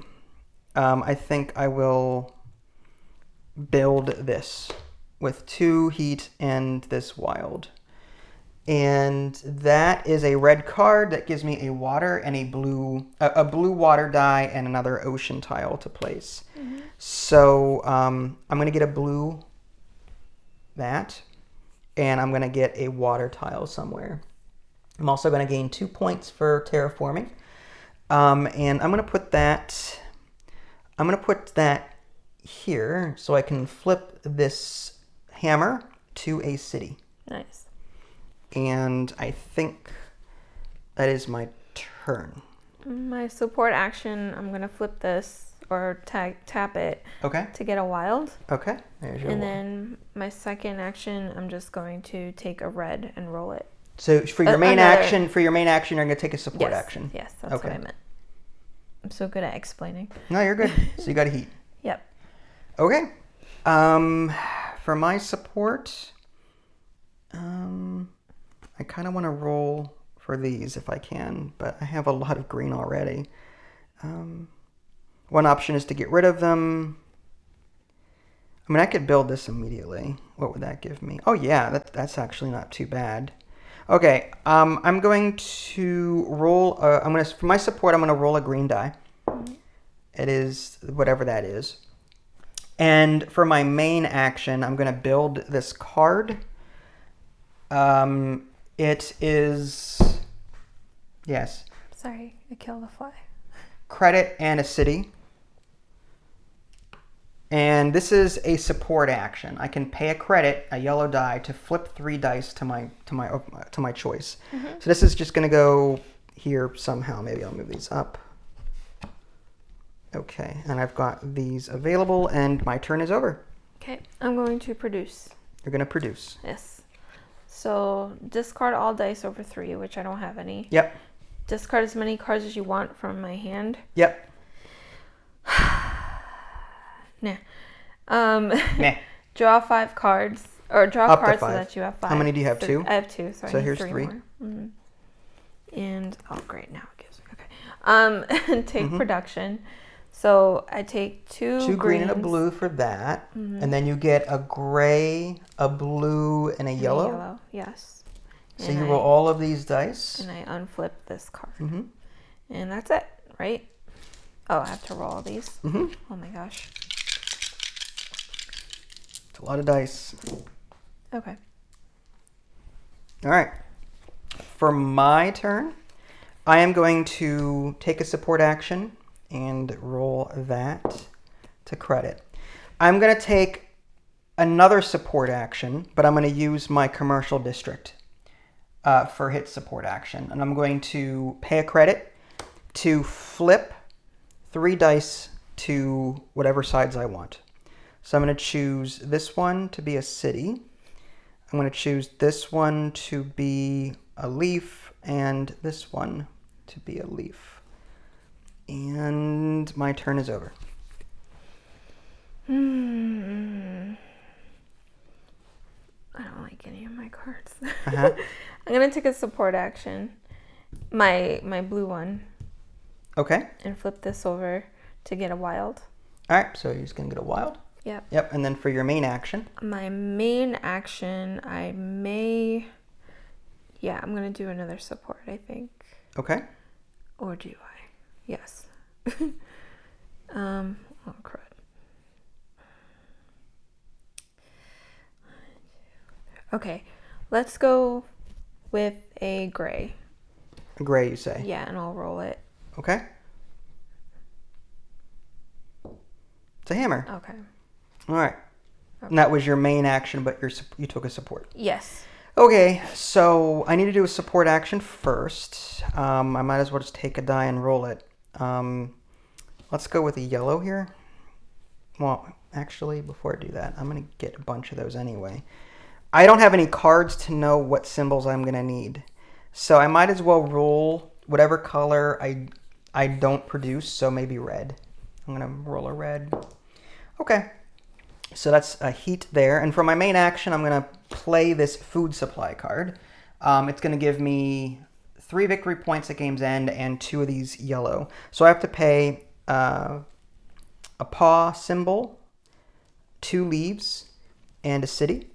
I think I will build this with 2 heat and this wild. And that is a red card that gives me a water and a blue water die and another ocean tile to place. So I'm going to get a blue that, and I'm going to get a water tile somewhere. I'm also going to gain 2 points for terraforming. And I'm going to put that here so I can flip this hammer to a city. Nice. And I think that is my turn. My support action, I'm going to flip this or tap it to get a wild. Okay. There's your And wild. then my second action, I'm just going to take a red and roll it. So for your main action, you're going to take a support action. Yes, that's what I meant. I'm so good at explaining. No, you're good. So you got a heat. Yep. Okay. For my support, I kind of want to roll for these if I can, but I have a lot of green already. One option is to get rid of them. I could build this immediately. What would that give me? Oh yeah, that's actually not too bad. Okay, I'm going to roll. For my support, I'm going to roll a green die. It is whatever that is. And for my main action, I'm going to build this card. It is, yes. Sorry, I killed a fly. Credit and a city. And this is a support action. I can pay a credit, a yellow die, to flip 3 dice to my choice. So this is just going to go here somehow. Maybe I'll move these up. Okay, and I've got these available, and my turn is over. Okay, I'm going to produce. You're going to produce. Yes. So discard all dice over 3, which I don't have any. Yep. Discard as many cards as you want from my hand. Yep. Nah. Nah. Draw 5 cards, or draw Up to cards so 5. that you have 5. How many do you have? 2? I have 2, so I need here's 3 3. more. And great, now it gives me okay. Take production. So I take 2 green and a blue for that, and then you get a gray, a blue, and a yellow. Yellow, yes. So And you roll all of these dice. And I unflip this card. And that's it, right? Oh, I have to roll all these. Oh my gosh. It's a lot of dice. Okay. All right. For my turn, I am going to take a support action and roll that to credit. I'm going to take another support action, but I'm going to use my commercial district for hit support action. And I'm going to pay a credit to flip 3 dice to whatever sides I want. So I'm going to choose this one to be a city. I'm going to choose this one to be a leaf and this one to be a leaf. And my turn is over. I don't like any of my cards. Uh-huh. I'm gonna take a support action, my blue one, Okay. and flip this over to get a wild. All right, so you're just going to get a wild? Yep. Yep, and then for your main action? My main action, I'm gonna do another support, I think. Okay. Or do I? Yes. Oh crud. Okay, let's go with a gray. A gray, you say? Yeah, and I'll roll it. Okay. It's a hammer. Okay. All right. Okay. And that was your main action, but you took a support. Yes. Okay, so I need to do a support action first. I might as well just take a die and roll it. Let's go with a yellow here. Well, actually, before I do that, I'm going to get a bunch of those anyway. I don't have any cards to know what symbols I'm going to need. So I might as well roll whatever color I don't produce, so maybe red. I'm going to roll a red. Okay. So that's a heat there. And for my main action, I'm going to play this food supply card. It's going to give me 3 victory points at game's end and 2 of these yellow. So I have to pay a paw symbol, 2 leaves, and a city.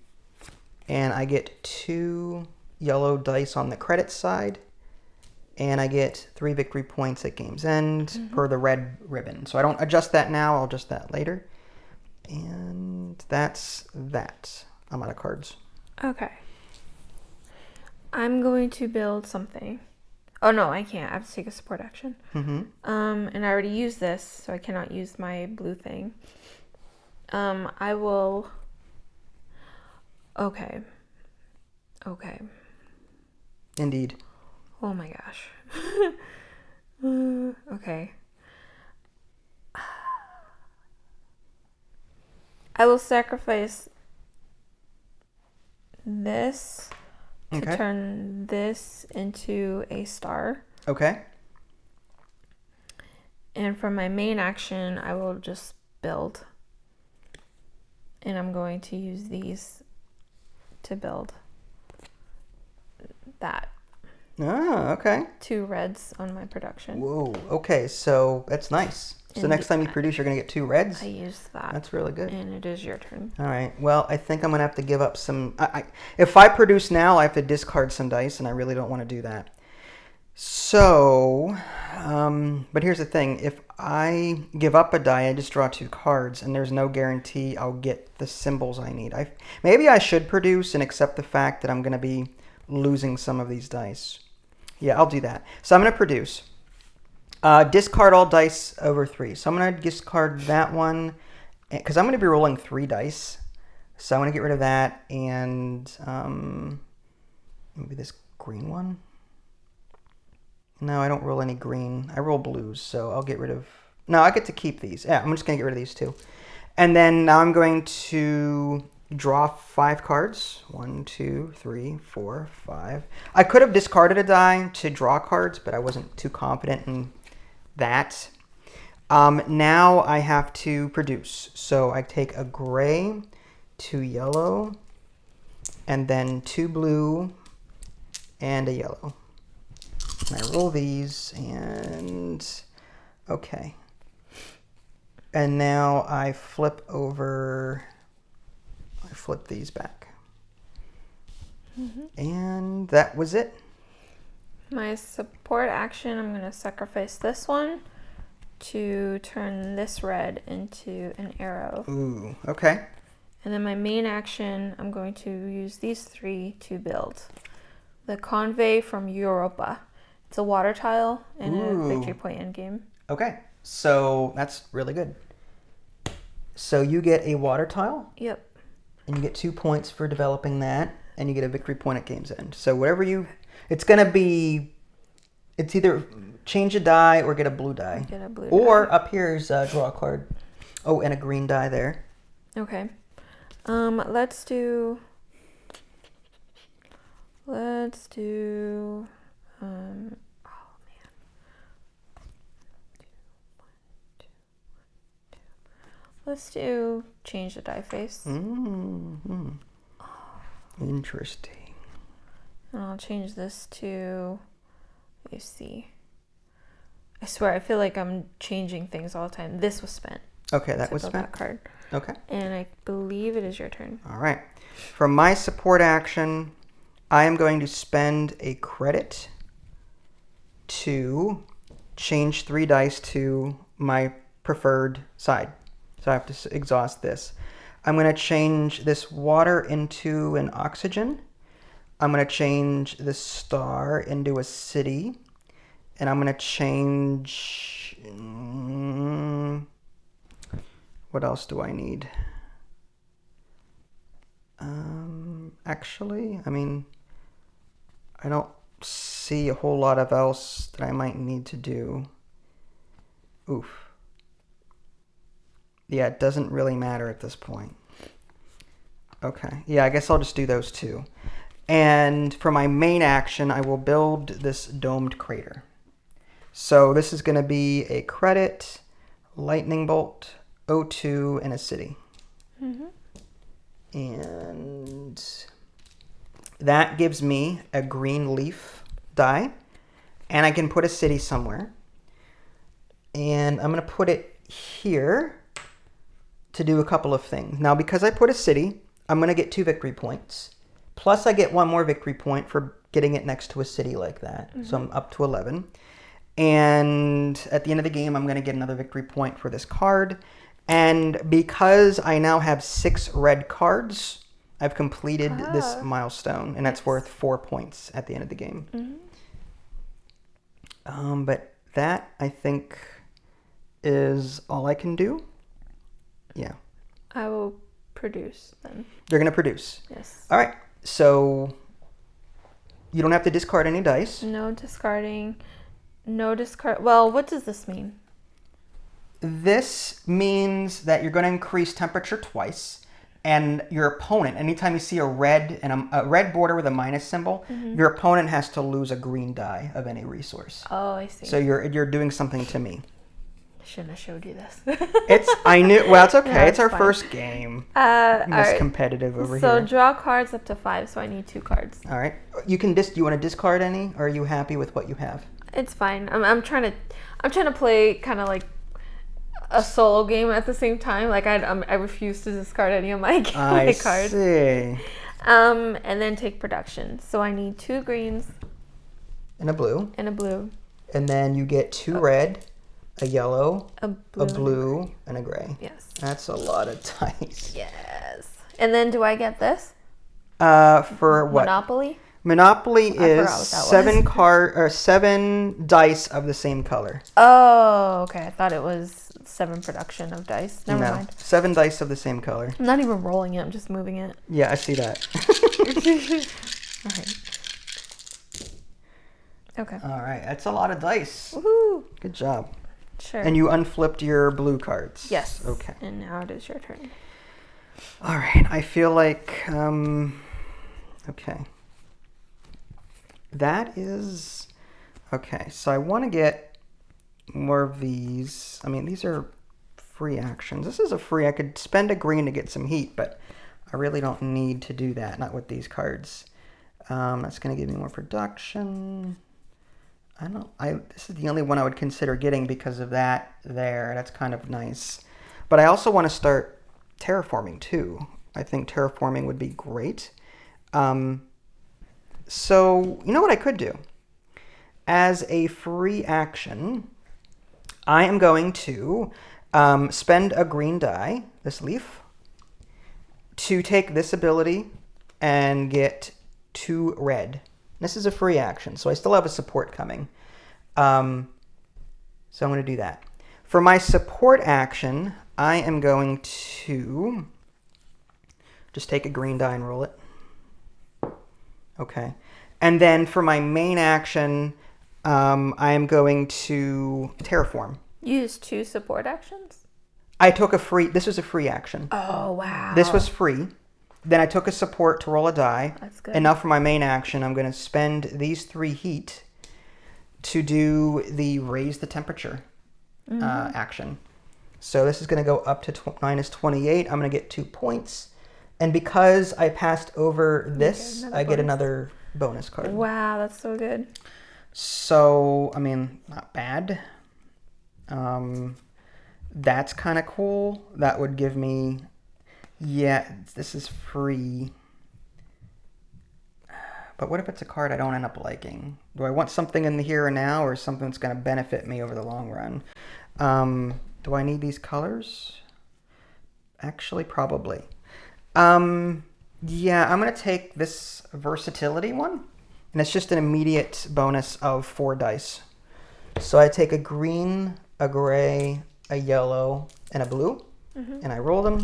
And I get 2 yellow dice on the credit side. And I get 3 victory points at game's end per the red ribbon. So I don't adjust that now, I'll adjust that later. And that's that. I'm out of cards. Okay. I'm going to build something. Oh no, I can't. I have to take a support action. Mm-hmm. And I already used this, so I cannot use my blue thing. I will. Okay. Indeed. Oh my gosh. Okay. I will sacrifice this to turn this into a star. Okay. And for my main action, I will just build. And I'm going to use these to build that. Ah, okay. 2 reds on my production. Whoa. Okay, so that's nice. So next time you produce, you're going to get 2 reds? I used that. That's really good. And it is your turn. All right. Well, I think I'm going to have to give up some... if I produce now, I have to discard some dice, and I really don't want to do that. So, but here's the thing. If I give up a die, I just draw 2 cards, and there's no guarantee I'll get the symbols I need. Maybe I should produce and accept the fact that I'm going to be losing some of these dice. Yeah, I'll do that. So I'm going to produce. Discard all dice over 3. So I'm going to discard that one because I'm going to be rolling 3 dice. So I'm going to get rid of that and maybe this green one. No, I don't roll any green. I roll blues, so I'll get rid of... No, I get to keep these. Yeah, I'm just going to get rid of these 2. And then now I'm going to draw 5 cards. 1, 2, 3, 4, 5. I could have discarded a die to draw cards, but I wasn't too confident in that. Now I have to produce. So I take a gray, 2 yellow, and then 2 blue, and a yellow. And I roll these, and okay. And now I flip these back. And that was it. My support action, I'm going to sacrifice this one to turn this red into an arrow. Ooh, okay. And then my main action, I'm going to use these 3 to build. The Convey from Europa. It's a water tile and a victory point endgame. Okay, so that's really good. So you get a water tile. Yep. And you get 2 points for developing that, and you get a victory point at game's end. So whatever it's going to be, it's either change a die or get a blue die. Get a blue or die. Up here is draw a card. Oh, and a green die there. Okay. Let's do... Let's do. Oh man. Let's do change the die face. Mm-hmm. Interesting. And I'll change this to. You see. I swear, I feel like I'm changing things all the time. This was spent. Okay, that was spent. spent. That card. Okay. And I believe it is your turn. All right. For my support action, I am going to spend a credit to change 3 dice to my preferred side. So I have to exhaust this. I'm going to change this water into an oxygen. I'm going to change this star into a city. And I'm going to change... what else do I need? Actually, I mean, I don't see a whole lot of else that I might need to do. Oof. Yeah, it doesn't really matter at this point. Okay. Yeah, I guess I'll just do those two. And for my main action, I will build this domed crater. So this is going to be a credit, lightning bolt, O2, and a city. Mm-hmm. And that gives me a green leaf die. And I can put a city somewhere. And I'm going to put it here to do a couple of things. Now, because I put a city, I'm going to get 2 victory points. Plus, I get 1 more victory point for getting it next to a city like that. Mm-hmm. So I'm up to 11. And at the end of the game, I'm going to get another victory point for this card. And because I now have 6 red cards, I've completed this milestone. And that's worth 4 points at the end of the game. Mm-hmm. But that, I think, is all I can do. Yeah. I will produce then. You're going to produce? Yes. All right. So you don't have to discard any dice. No discarding. No discard. Well, what does this mean? This means that you're going to increase temperature twice. And your opponent, anytime you see a red and a red border with a minus symbol, mm-hmm. your opponent has to lose a green die of any resource. Oh, I see. So you're doing something to me. Shouldn't have showed you this. I knew. Well, it's okay. No, it's our fine. First game. All right. Competitive over here. So draw cards up to 5. So I need 2 cards. All right. You can you want to discard any, or are you happy with what you have? It's fine. I'm trying to play kind of like a solo game at the same time. Like I refuse to discard any of my cards. I see. And then take production. So I need 2 greens. And a blue. And a blue. And then you get 2 red, a yellow, a blue, and a gray. Yes. That's a lot of dice. Yes. And then do I get this? For what? Monopoly? Monopoly is 7 dice of the same color. Oh, okay. I thought it was 7 production of dice. Never mind. 7 dice of the same color. I'm not even rolling it. I'm just moving it. Yeah, I see that. All right. Okay. All right. That's a lot of dice. Woohoo! Good job. Sure. And you unflipped your blue cards. Yes. Okay. And now it is your turn. All right. I feel like, okay. That is, okay. So I want to get more of these. I mean, these are free actions. This is a free, I could spend a green to get some heat, but I really don't need to do that. Not with these cards. That's going to give me more production. This is the only one I would consider getting because of that there. That's kind of nice. But I also want to start terraforming too. I think terraforming would be great. So, you know what I could do? As a free action, I am going to spend a green die, this leaf, to take this ability and get 2 red. This is a free action, so I still have a support coming. So I'm going to do that. For my support action, I am going to just take a green die and roll it. Okay. And then for my main action, I am going to terraform. You used 2 support actions? This was a free action. Oh, wow. This was free. Then I took a support to roll a die. That's good. And now for my main action, I'm going to spend these 3 heat to do the raise the temperature action. So this is going to go up to minus 28. I'm going to get 2 points. And because I passed over this, I get another bonus card. Wow, that's so good. So, I mean, not bad. That's kind of cool. That would give me... Yeah, this is free. But what if it's a card I don't end up liking? Do I want something in the here and now or something that's going to benefit me over the long run? Do I need these colors? Actually, probably. Yeah, I'm going to take this versatility one. And it's just an immediate bonus of 4 dice. So I take a green, a gray, a yellow, and a blue. And I roll them.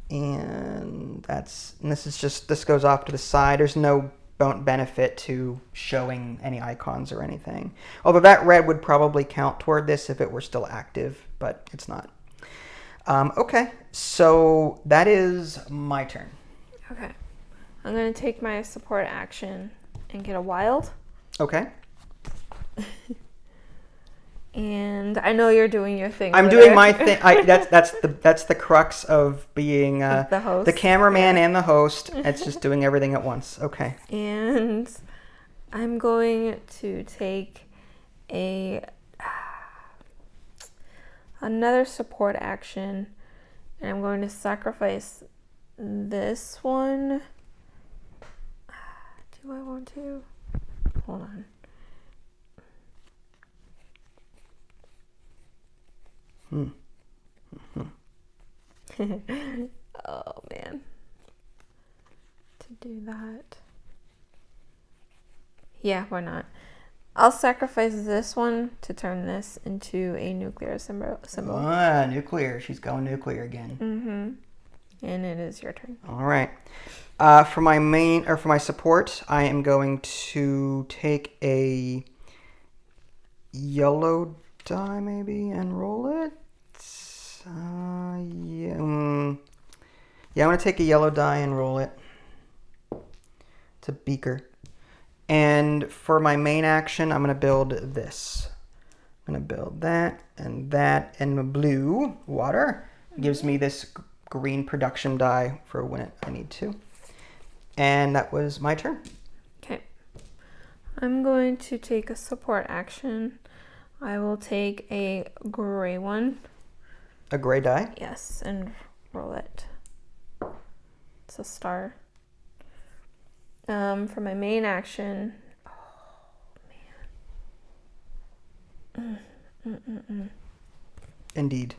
And this goes off to the side. There's no benefit to showing any icons or anything. Although that red would probably count toward this if it were still active, but it's not. Okay, so that is my turn. Okay. I'm going to take my support action and get a wild. Okay. And I know you're doing your thing. I'm doing my thing. That's the crux of being the host. The cameraman and the host. It's just doing everything at once. Okay. And I'm going to take another support action, and I'm going to sacrifice this one. Do I want to? Hold on. Oh man. To do that. Yeah, why not? I'll sacrifice this one to turn this into a nuclear symbol. Ah, nuclear. She's going nuclear again. And it is your turn. All right. For my support, I am going to take a yellow die maybe and roll it. Yeah, I'm going to take a yellow die and roll it. It's a beaker. And for my main action, I'm going to build this. I'm going to build that, and the blue water gives me this green production die for when I need to. And that was my turn. Okay. I'm going to take a support action. I will take a gray one. A gray die? Yes, and roll it. It's a star. For my main action, Indeed.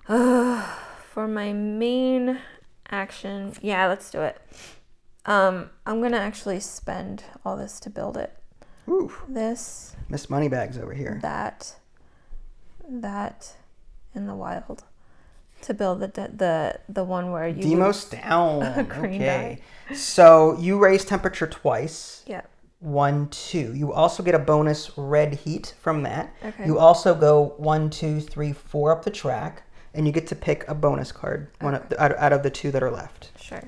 For my main action, yeah, let's do it. I'm gonna actually spend all this to build it. Ooh. This. Miss Moneybags over here. That, and the wild. To build the one where you Demos down. A green die. So you raise temperature twice. Yeah. 1, 2. You also get a bonus red heat from that. Okay. You also go 1, 2, 3, 4 up the track, and you get to pick a bonus card out of the 2 that are left. Sure.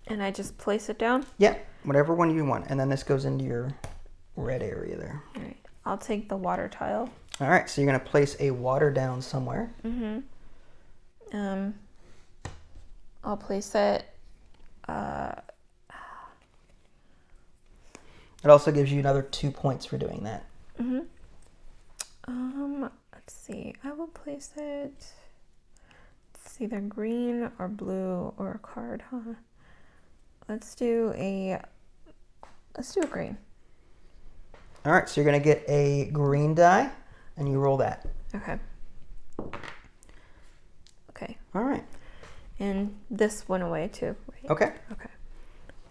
And I just place it down? Yeah, whatever one you want. And then this goes into your red area there. All right. I'll take the water tile. All right, so you're going to place a water down somewhere. I'll place it. It also gives you another 2 points for doing that. Let's see. I will place it. It's either green or blue or a card, huh? Let's do a green. All right, so you're going to get a green die, and you roll that. Okay. Okay. All right. And this went away too, right? Okay. Okay.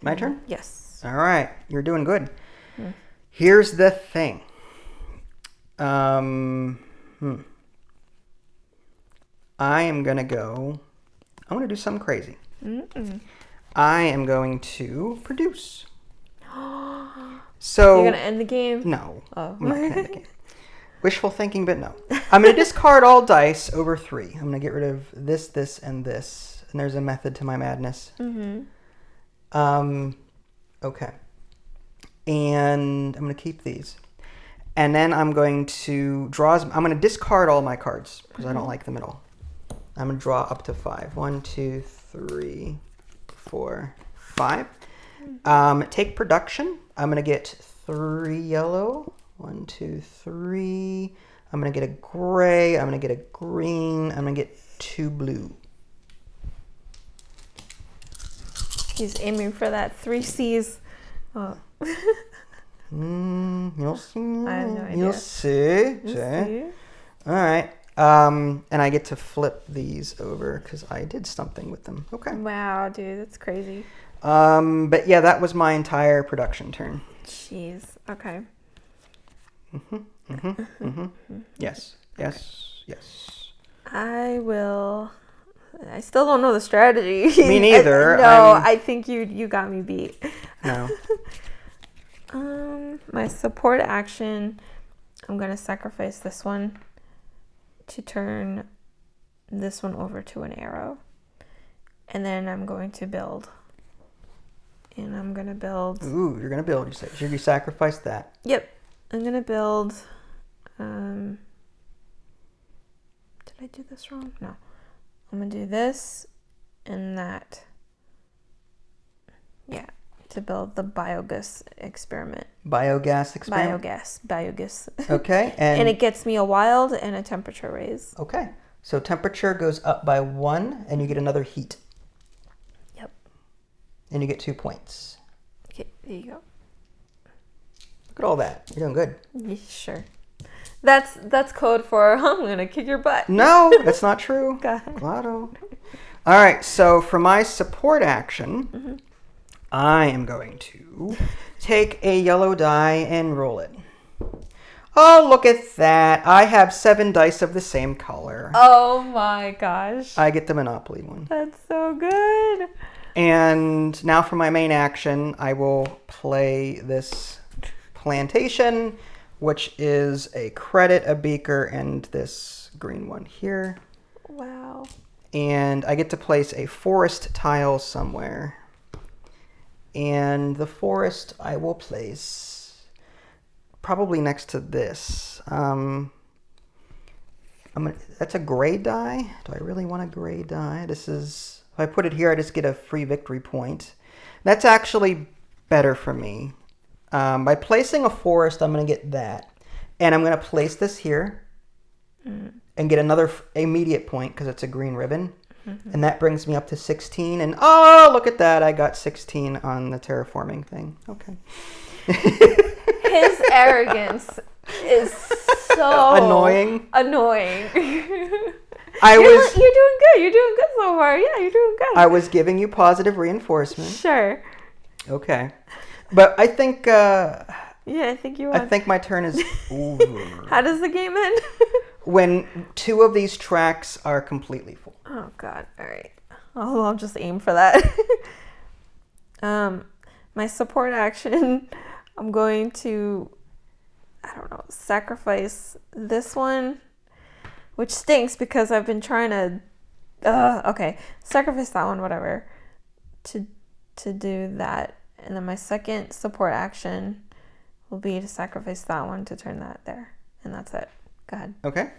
My turn? Yes. All right. You're doing good. Here's the thing. I am going to go... I'm going to do something crazy. I am going to produce. So you're going to end the game? No. Oh. I'm not going to end the game. Wishful thinking, but no. I'm going to discard all dice over 3. I'm going to get rid of this, this, and this. And there's a method to my madness. Okay. And I'm going to keep these. And then I'm going to I'm going to discard all my cards because I don't like them at all. I'm going to draw up to 5. 1, 2, 3, 4, 5. Take production. I'm going to get 3 yellow. 1, 2, 3. I'm going to get a gray. I'm going to get a green. I'm going to get 2 blue. He's aiming for that 3 C's. Oh. You'll see. I have no idea. You'll see. All right. And I get to flip these over because I did something with them. Okay. Wow, dude, that's crazy. But yeah, that was my entire production turn. Jeez. Okay. Yes. Yes. Yes. I still don't know the strategy. Me neither. I think you got me beat. No. My support action, I'm going to sacrifice this one to turn this one over to an arrow. And then I'm going to build. And I'm going to build. Ooh, you're going to build. You sacrifice that. Yep. I'm going to build. Did I do this wrong? No. I'm going to do this and that. Yeah. To build the biogas experiment. Biogas experiment? Biogas. Okay. And it gets me a wild and a temperature raise. Okay. So temperature goes up by 1 and you get another heat. Yep. And you get 2 points. Okay, there you go. Look at all that. You're doing good. Yeah, sure. That's code for I'm going to kick your butt. No, that's not true. Go ahead. Claro. All right. So for my support action, I am going to take a yellow die and roll it. Oh, look at that. I have 7 dice of the same color. Oh my gosh. I get the Monopoly one. That's so good. And now for my main action, I will play this plantation, which is a credit, a beaker, and this green one here. Wow. And I get to place a forest tile somewhere. And the forest I will place probably next to this. That's a gray die. Do I really want a gray die? This is, if I put it here, I just get a free victory point. That's actually better for me. By placing a forest, I'm going to get that. And I'm going to place this here and get another immediate point because it's a green ribbon. And that brings me up to 16. And oh, look at that. I got 16 on the terraforming thing. Okay. His arrogance is so annoying. You're doing good. You're doing good so far. Yeah, you're doing good. I was giving you positive reinforcement. Sure. Okay. But I think... yeah, I think you won. I think my turn is over. How does the game end? When 2 of these tracks are completely full. Oh, God. All right. I'll just aim for that. My support action, I'm going to, sacrifice this one, which stinks because I've been trying to, okay, sacrifice that one, whatever, to do that. And then my second support action will be to sacrifice that one to turn that there. And that's it. Go ahead. Okay.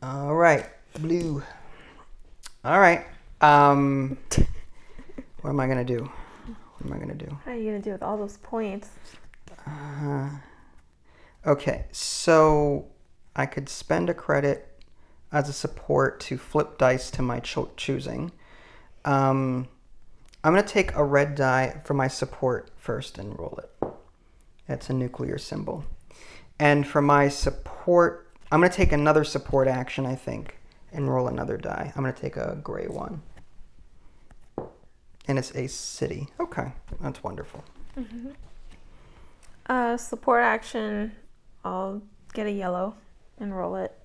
All right. Blue. All right. What am I going to do? What are you going to do with all those points? Okay. So I could spend a credit as a support to flip dice to my choosing. I'm going to take a red die for my support first and roll it. That's a nuclear symbol. And for my support, I'm going to take another support action, I think, and roll another die. I'm going to take a gray one. And it's a city. Okay, that's wonderful. Support action, I'll get a yellow and roll it.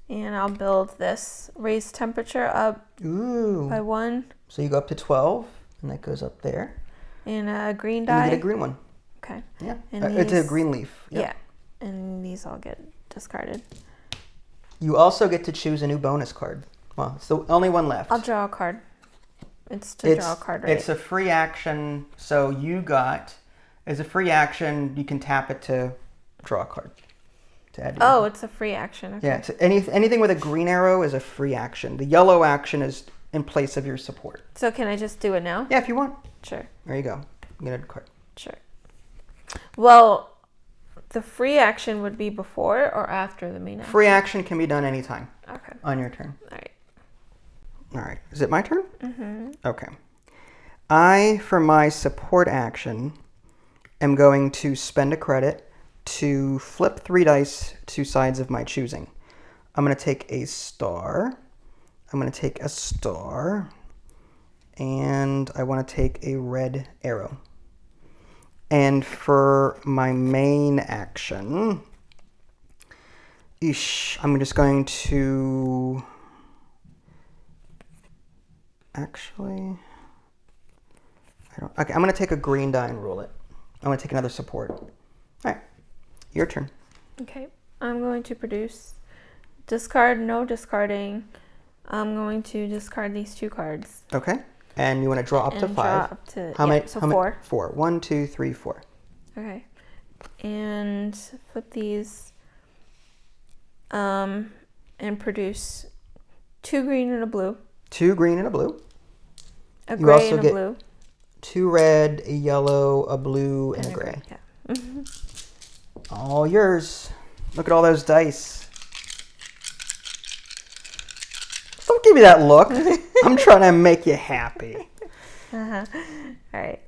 And I'll build this. Raise temperature up by 1. So you go up to 12, and that goes up there. And a green And die. you get a green one. Okay. Yeah. And It's a these- green leaf. Yep. Yeah. And these all get discarded. You also get to choose a new bonus card. Well, it's the only one left. I'll draw a card. It's to draw a card, right? It's a free action. So you got, as a free action, you can tap it to draw a card. To add to your- it's a free action. Okay. Yeah, it's anything with a green arrow is a free action. The yellow action is in place of your support. So can I just do it now? Yeah, if you want. Sure. There you go. Get a card. Sure. Well, the free action would be before or after the main action? Free action can be done anytime Okay. on your turn. All right. All right. Is it my turn? Mm-hmm. Okay. I, for my support action, am going to spend a credit to flip 3 dice to sides of my choosing. I'm going to take a star. I'm going to take a star. And I want to take a red arrow. And for my main action, I'm just going to... Actually... Okay, I'm going to take a green die and roll it. I'm going to take another support. All right, your turn. Okay. I'm going to produce. Discard, no discarding. I'm going to discard these 2 cards. Okay, and you want to draw up to 5. Draw up to, How many? So how 4. Many? 4. 1, 2, 3, 4. Okay. And flip these. And produce 2 green and a blue. 2 green and a blue. A You gray also and a get blue. 2 red, a yellow, a blue, and a gray. Yeah. All yours. Look at all those dice. Don't give me that look. I'm trying to make you happy. All right.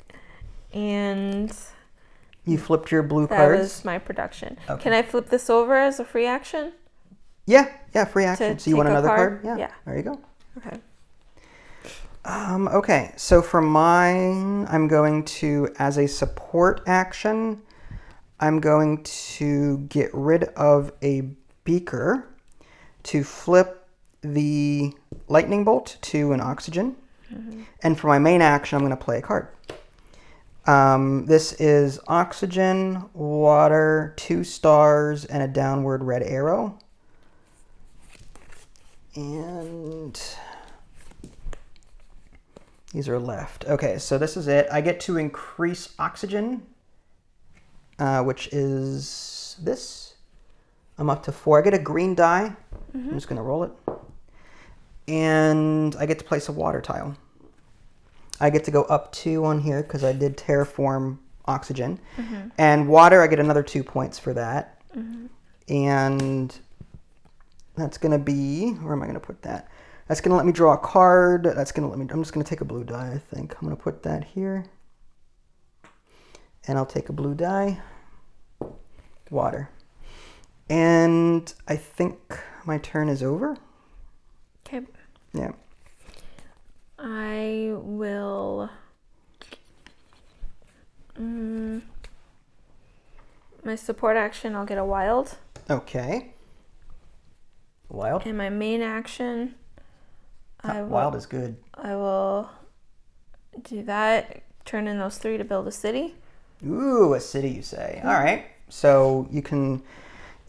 And You flipped your blue that cards. was my production. Okay. Can I flip this over as a free action? Yeah, free action. So you take want a another card? card? Yeah. There you go. Okay. Okay, so for mine, I'm going to, as a support action, I'm going to get rid of a beaker to flip the lightning bolt to an oxygen. Mm-hmm. And for my main action, I'm going to play a card. This is oxygen, water, 2 stars, and a downward red arrow. And these are left. Okay, so this is it. I get to increase oxygen, which is this. I'm up to 4. I get a green die. Mm-hmm. I'm just going to roll it. And I get to place a water tile. I get to go up 2 on here because I did terraform oxygen. Mm-hmm. And water, I get another 2 points for that. Mm-hmm. And that's going to be, where am I going to put that? That's going to let me draw a card. That's going to let me, I'm just going to take a blue die, I think. I'm going to put that here. And I'll take a blue die. Water. And I think my turn is over. Okay. Yeah. I will... my support action, I'll get a wild. Okay. Wild? And my main action... Wild is good. I will do that. Turn in those 3 to build a city. Ooh, a city, you say. All right. So you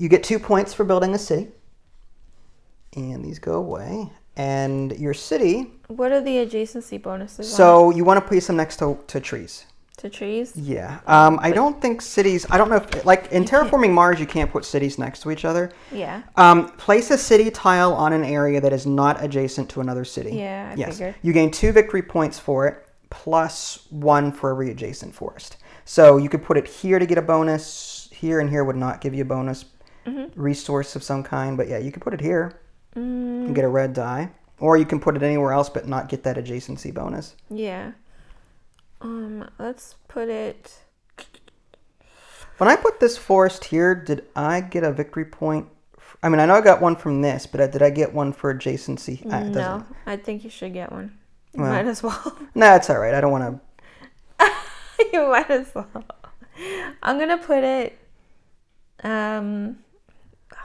get 2 points for building a city. And these go away. And your city... What are the adjacency bonuses So you want to place them next to trees. To trees? Yeah. I don't think cities... I don't know if... Like, in Terraforming Mars, you can't put cities next to each other. Yeah. Place a city tile on an area that is not adjacent to another city. Yeah, I figured. You gain 2 victory points for it, plus 1 for every adjacent forest. So you could put it here to get a bonus. Here and here would not give you a bonus resource of some kind. But yeah, you could put it here and get a red die. Or you can put it anywhere else but not get that adjacency bonus. Yeah. Let's put it... When I put this forest here, did I get a victory point? I mean, I know I got one from this, but did I get one for adjacency? No, I think you should get one. You might as well. No, it's all right. I don't want to... You might as well. I'm going to put it... I don't know.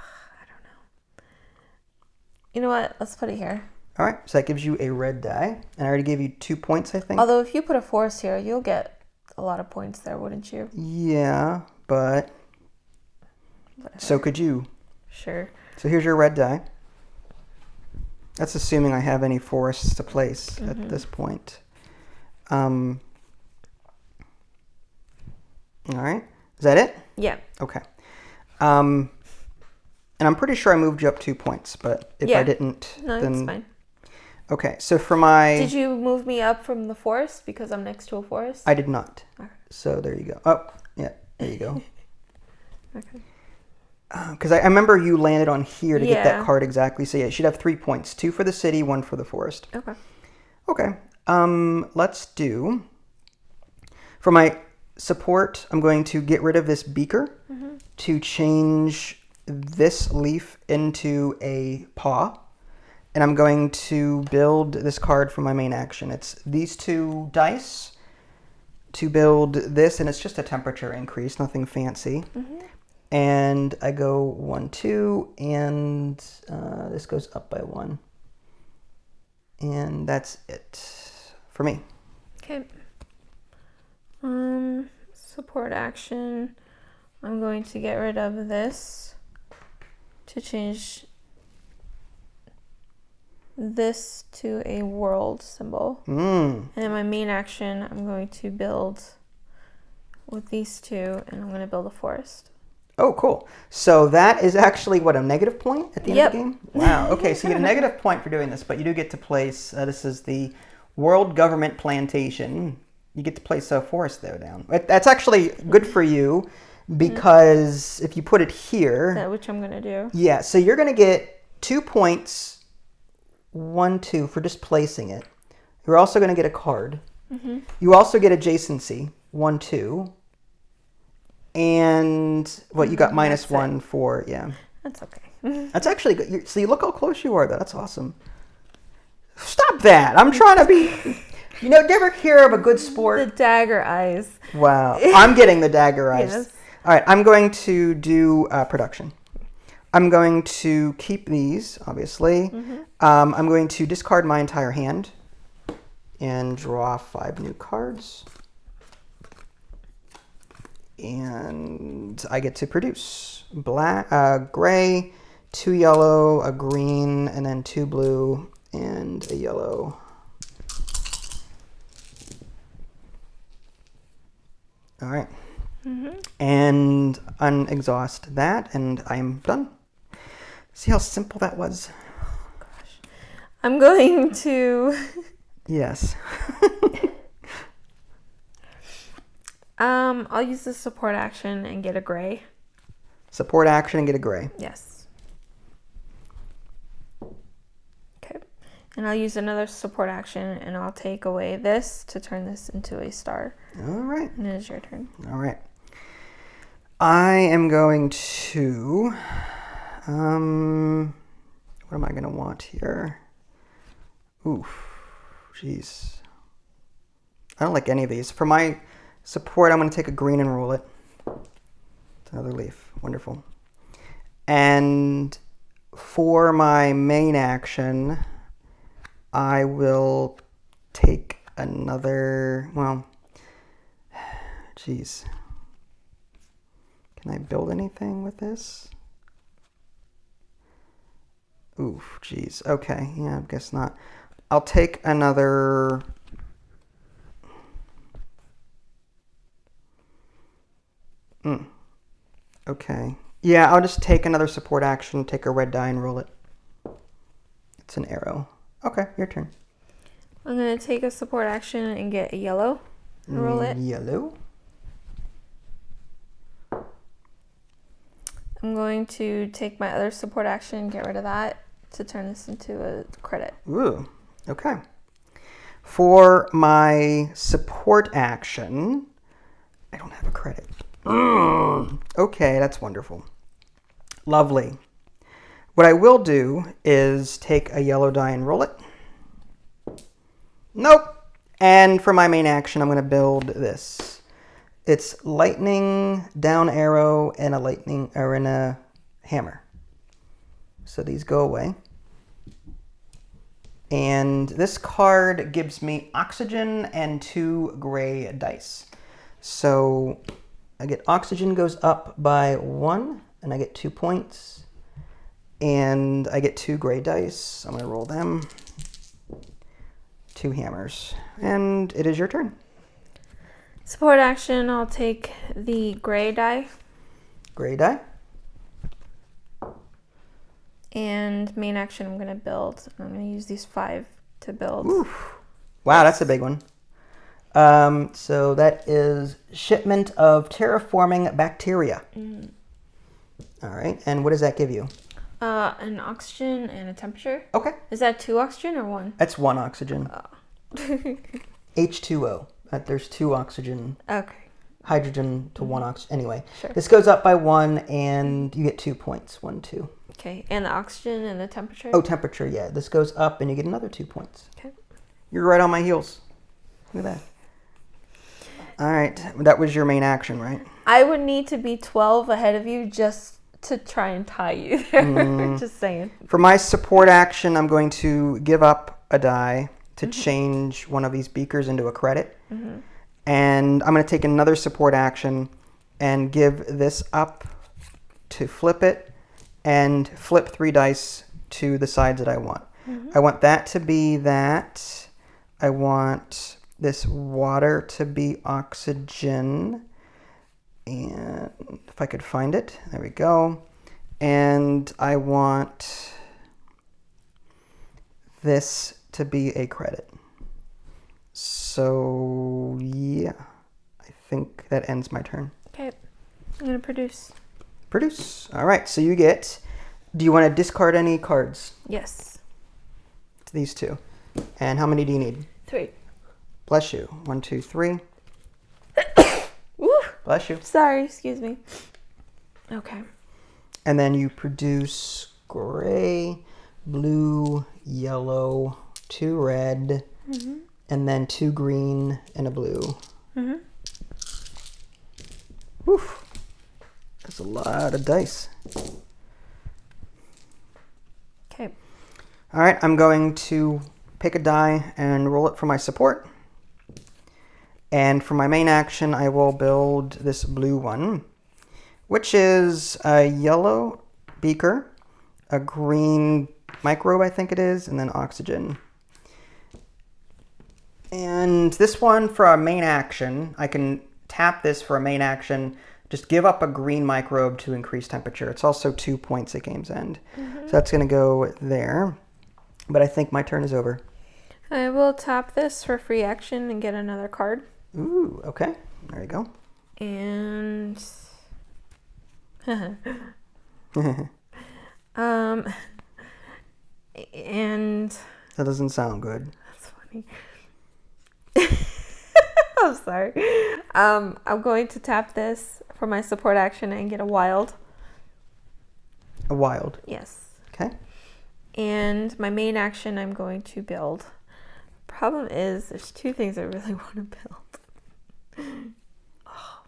You know what? Let's put it here. All right. So that gives you a red die. And I already gave you 2 points, I think. Although if you put a forest here, you'll get a lot of points there, wouldn't you? Yeah, but Whatever. so could you. Sure. So here's your red die. That's assuming I have any forests to place at this point. All right. Is that it? Yeah. Okay. And I'm pretty sure I moved you up 2 points, but if I didn't, no, then it's fine. Okay. So for my, Did you move me up from the forest because I'm next to a forest? I did not. Okay. So there you go. Oh, yeah. There you go. Okay. Because I remember you landed on here to get that Yeah. card exactly. So yeah, you should have 3 points: 2 for the city, 1 for the forest. Okay. Okay. Let's do, for my support, I'm going to get rid of this beaker to change this leaf into a paw. And I'm going to build this card for my main action. It's these 2 dice to build this, and it's just a temperature increase, nothing fancy. And I go 1, 2, and this goes up by 1. And that's it for me. Okay. Support action. I'm going to get rid of this to change this to a world symbol. And in my main action, I'm going to build with these 2, and I'm going to build a forest. Oh, cool. So that is actually, what, a negative point at the end of the game? Wow. Okay, so you get a negative point for doing this, but you do get to place, this is the World Government Plantation. You get to place a forest there down. That's actually good for you because if you put it here. That which I'm going to do. Yeah, so you're going to get 2 points, 1, 2, for just placing it. You're also going to get a card. You also get adjacency, 1, 2. And what you got -1 for, yeah. That's okay. That's actually good. So you look how close you are, though. That's awesome. Stop that. I'm trying to be, you know, never hear of a good sport. The dagger eyes. Wow. I'm getting the dagger eyes. Yes. All right. I'm going to do production. I'm going to keep these, obviously. I'm going to discard my entire hand and draw 5 new cards. And I get to produce gray, 2 yellow, a green, and then 2 blue, and a yellow. All right. And unexhaust that, and I'm done. See how simple that was? Gosh. I'm going to... Yes. I'll use the support action and get a gray. Support action and get a gray. Yes. Okay. And I'll use another support action and I'll take away this to turn this into a star. All right. And it is your turn. All right. I am going to, what am I going to want here? Oof. Jeez. I don't like any of these. For my support, I'm going to take a green and roll it. It's another leaf. Wonderful. And for my main action, I will take another, well, geez. Can I build anything with this? Oof, geez. Okay, yeah, I guess not. I'll take another... Okay. Yeah, I'll just take another support action, take a red die and roll it. It's an arrow. Okay, your turn. I'm going to take a support action and get a yellow and roll it. Yellow. I'm going to take my other support action and get rid of that to turn this into a credit. Ooh, okay. For my support action, I don't have a credit. Okay, that's wonderful. Lovely. What I will do is take a yellow die and roll it. Nope. And for my main action, I'm going to build this. It's lightning, down arrow, and a lightning or in a hammer. So these go away. And this card gives me oxygen and 2 gray dice. So I get oxygen goes up by 1, and I get 2 points. And I get 2 gray dice. I'm going to roll them. 2 hammers. And it is your turn. Support action, I'll take the gray die. Gray die. And main action, I'm going to build. I'm going to use these 5 to build. Oof. Wow, that's a big one. So that is shipment of terraforming bacteria. All right, and what does that give you? An oxygen and a temperature. Okay. Is that 2 oxygen or 1? That's 1 oxygen. Oh. H2O. There's 2 oxygen. Okay. Hydrogen to 1 oxygen. Anyway, Sure. this goes up by 1, and you get 2 points. 1, 2. Okay, and the oxygen and the temperature? Oh, temperature, yeah. This goes up, and you get another 2 points. Okay. You're right on my heels. Look at that. All right, that was your main action, right? I would need to be 12 ahead of you just to try and tie you there. Just saying. For my support action, I'm going to give up a die to change one of these beakers into a credit. And I'm going to take another support action and give this up to flip it and flip 3 dice to the sides that I want. I want that to be that. I want this water to be oxygen. And if I could find it, there we go. And I want this to be a credit. So, yeah, I think that ends my turn. Okay, I'm going to produce. Produce. All right, so you get, do you want to discard any cards? Yes. To these 2. And how many do you need? 3. Bless you. 1, 2, 3. Woo! Bless you. Sorry, excuse me. Okay. And then you produce gray, blue, yellow, 2 red, and then 2 green and a blue. Woof. That's a lot of dice. Okay. All right, I'm going to pick a die and roll it for my support. And for my main action, I will build this blue one, which is a yellow beaker, a green microbe, I think it is, and then oxygen. And this one for a main action, I can tap this for a main action, just give up a green microbe to increase temperature. It's also 2 points at game's end. So that's going to go there. But I think my turn is over. I will tap this for free action and get another card. Ooh, okay. There you go. And and That doesn't sound good. that's funny. I'm sorry. I'm going to tap this for my support action and get a wild. A wild. Yes. Okay. And my main action, I'm going to build. Problem is, there's 2 things I really want to build. Oh,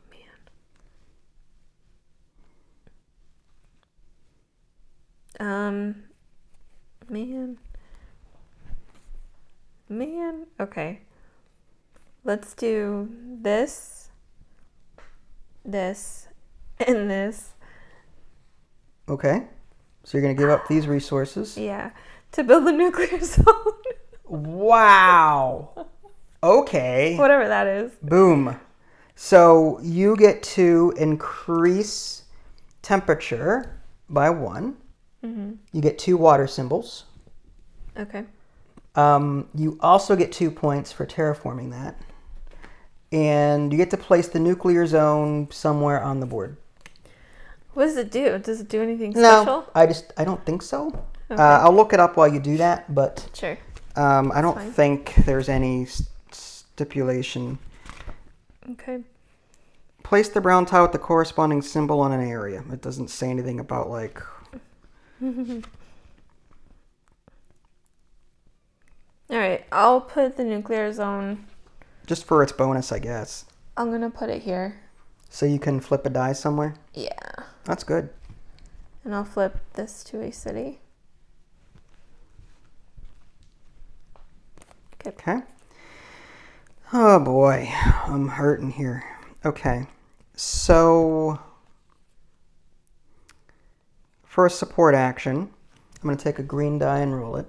man. Man. Okay. Let's do this, this, and this. Okay. So you're going to give up these resources. Yeah. To build the nuclear zone. Wow. Okay. Whatever that is. Boom. So you get to increase temperature by 1. You get 2 water symbols. Okay. You also get 2 points for terraforming that. And you get to place the nuclear zone somewhere on the board. What does it do? Does it do anything special? No, I don't think so. Okay. I'll look it up while you do that, but Sure. I don't fine. think there's any stipulation. Okay. Place the brown tile with the corresponding symbol on an area. It doesn't say anything about like... All right. I'll put the nuclear zone. Just for its bonus, I guess. I'm going to put it here. So you can flip a die somewhere? Yeah. That's good. And I'll flip this to a city. Okay. Oh boy, I'm hurting here. Okay, so for a support action, I'm going to take a green die and roll it.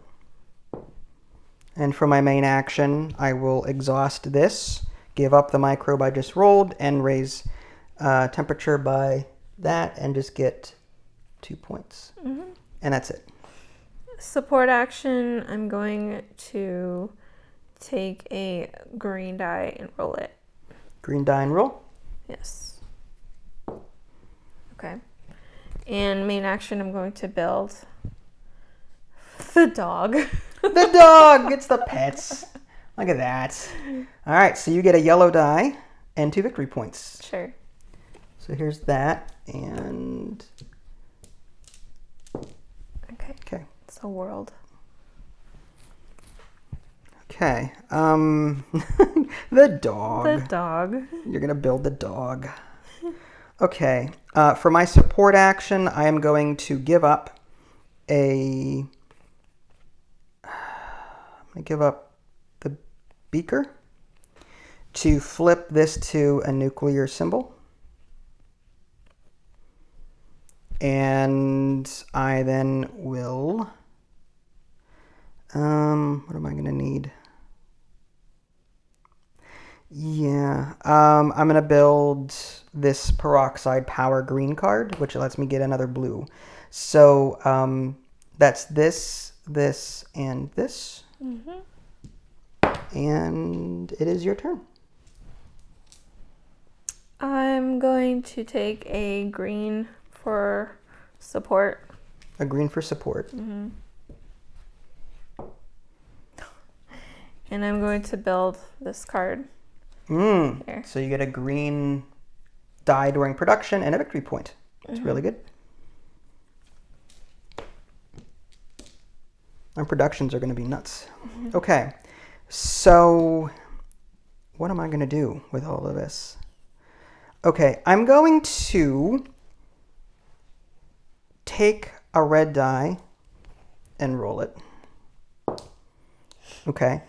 And for my main action, I will exhaust this, give up the microbe I just rolled, and raise temperature by that, and just get 2 points. And that's it. Support action, I'm going to take a green die and roll it. Green die and roll. Yes. Okay. And main action, I'm going to build the dog. The dog! It's the pets. Look at that. All right, so you get a yellow die and 2 victory points. Sure. So here's that, and... Okay. Okay. It's a world. Okay. The dog. The dog. You're going to build the dog. Okay. For my support action, I am going to give up the beaker to flip this to a nuclear symbol. And I then will, what am I going to need? Yeah, I'm going to build this peroxide power green card, which lets me get another blue. So that's this, and this. And it is your turn. I'm going to take a green for support. A green for support. And I'm going to build this card. Here. So you get a green die during production and a victory point. It's really good. And productions are going to be nuts. Okay, so what am I going to do with all of this? Okay, I'm going to take a red die and roll it. Okay,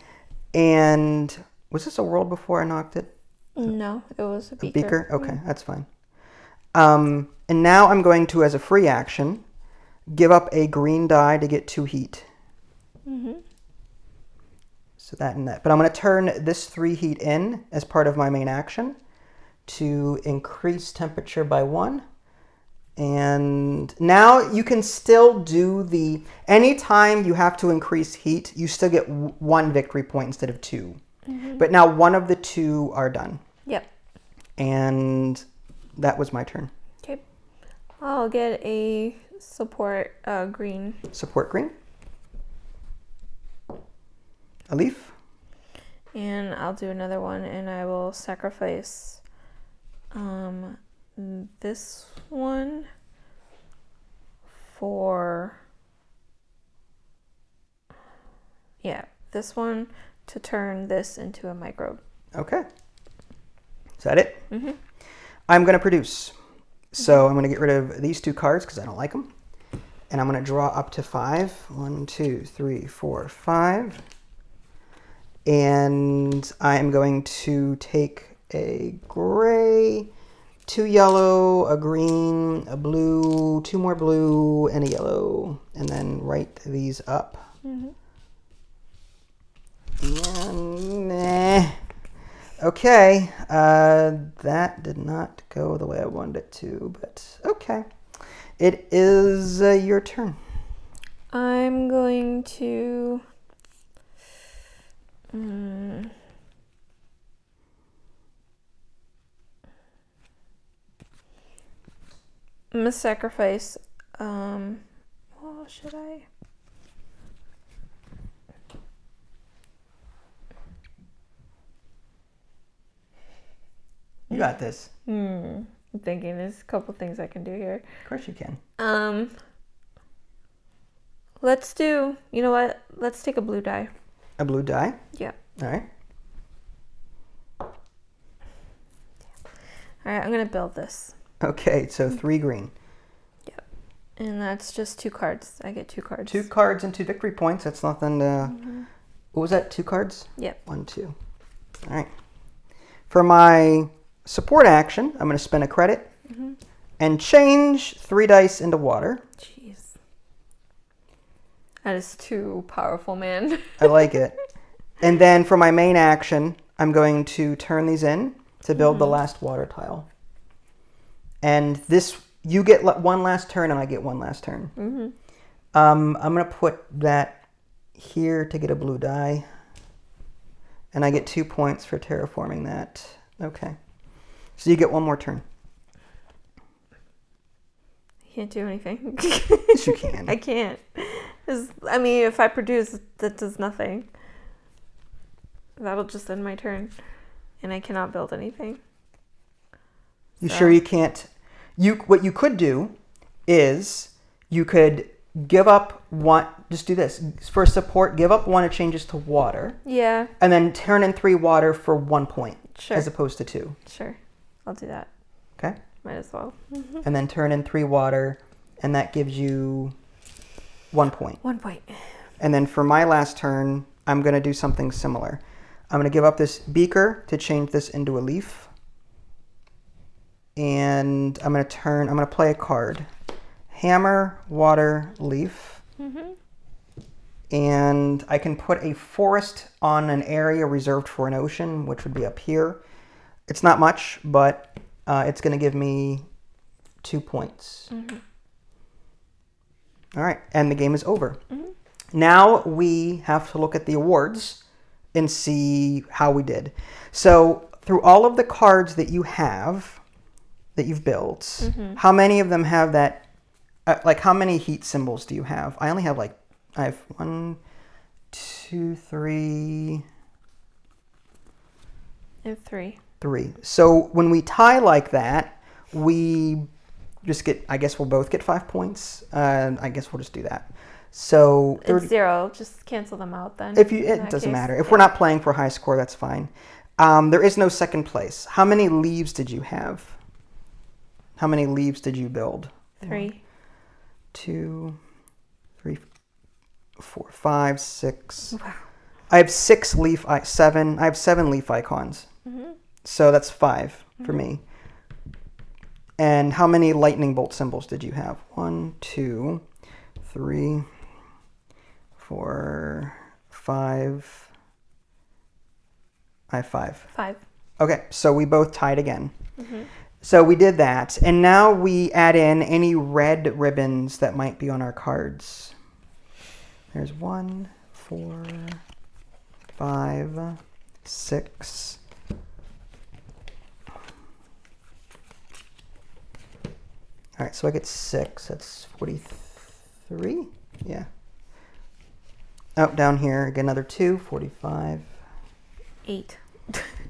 and was this a world before I knocked it? No, it was a A beaker. beaker? Okay, that's fine. And now I'm going to, as a free action, give up a green die to get 2 heat. So that and that. But I'm going to turn this 3 heat in as part of my main action to increase temperature by 1. And now you can still do anytime you have to increase heat, you still get 1 victory point instead of 2. But now one of the 2 are done. Yep. And that was my turn. Okay. I'll get a support green. Support green. A leaf. And I'll do another one, and I will sacrifice this one for... Yeah, this one to turn this into a microbe. Okay. Is that it? I'm going to produce. So I'm going to get rid of these 2 cards because I don't like them. And I'm going to draw up to 5. 1, 2, 3, 4, 5. And I am going to take a gray, 2 yellow, a green, a blue, 2 more blue, and a yellow. And then write these up. And okay, that did not go the way I wanted it to, but okay. It is your turn. I'm going to... I'm going to sacrifice... well, should I... You got this. I'm thinking there's a couple things I can do here. Of course you can. Let's do, you know what? Let's take a blue die. A blue die? Yeah. All right. All right, I'm going to build this. Okay, so 3 green. Yep. And that's just 2 cards. I get 2 cards. 2 cards and 2 victory points. That's nothing to... What was that, 2 cards? Yep. 1, 2. All right. For my support action, I'm going to spend a credit and change 3 dice into water. Jeez. That is too powerful, man. I like it. And then for my main action, I'm going to turn these in to build the last water tile. And this, you get one last turn and I get one last turn. I'm going to put that here to get a blue die. And I get 2 points for terraforming that. Okay. So you get one more turn. Can't do anything. Yes, you can. I can't. I mean, if I produce, that does nothing. That'll just end my turn. And I cannot build anything. You sure you can't? What you could do is you could give up one. Just do this. For support, give up one, it changes to water. Yeah. And then turn in 3 water for 1 point. Sure. As opposed to 2. Sure. I'll do that. Okay. Might as well. And then turn in 3 water, and that gives you 1 point. 1 point. And then for my last turn, I'm going to do something similar. I'm going to give up this beaker to change this into a leaf. And I'm going to play a card. Hammer, water, leaf. And I can put a forest on an area reserved for an ocean, which would be up here. It's not much, but it's going to give me 2 points. All right, and the game is over. Now we have to look at the awards and see how we did. So through all of the cards that you have, that you've built, how many of them have that, how many heat symbols do you have? I only have I have 1, 2, 3. I have 3. 3. So when we tie like that, we just get, I guess we'll both get 5 points. I guess we'll just do that. So it's 0. Just cancel them out then. It doesn't matter. If we're not playing for a high score, that's fine. There is no second place. How many leaves did you have? How many leaves did you build? 3. 1, 2, 3, 4, 5, 6. Wow. I have 7. I have 7 leaf icons. So that's 5 for me. And how many lightning bolt symbols did you have? 1, 2, 3, 4, 5. I have 5. 5. Okay, so we both tied again. So we did that. And now we add in any red ribbons that might be on our cards. There's 1, 4, 5, 6. All right, so I get 6. That's 43. Yeah. Oh, down here, get another 2, 45. 8.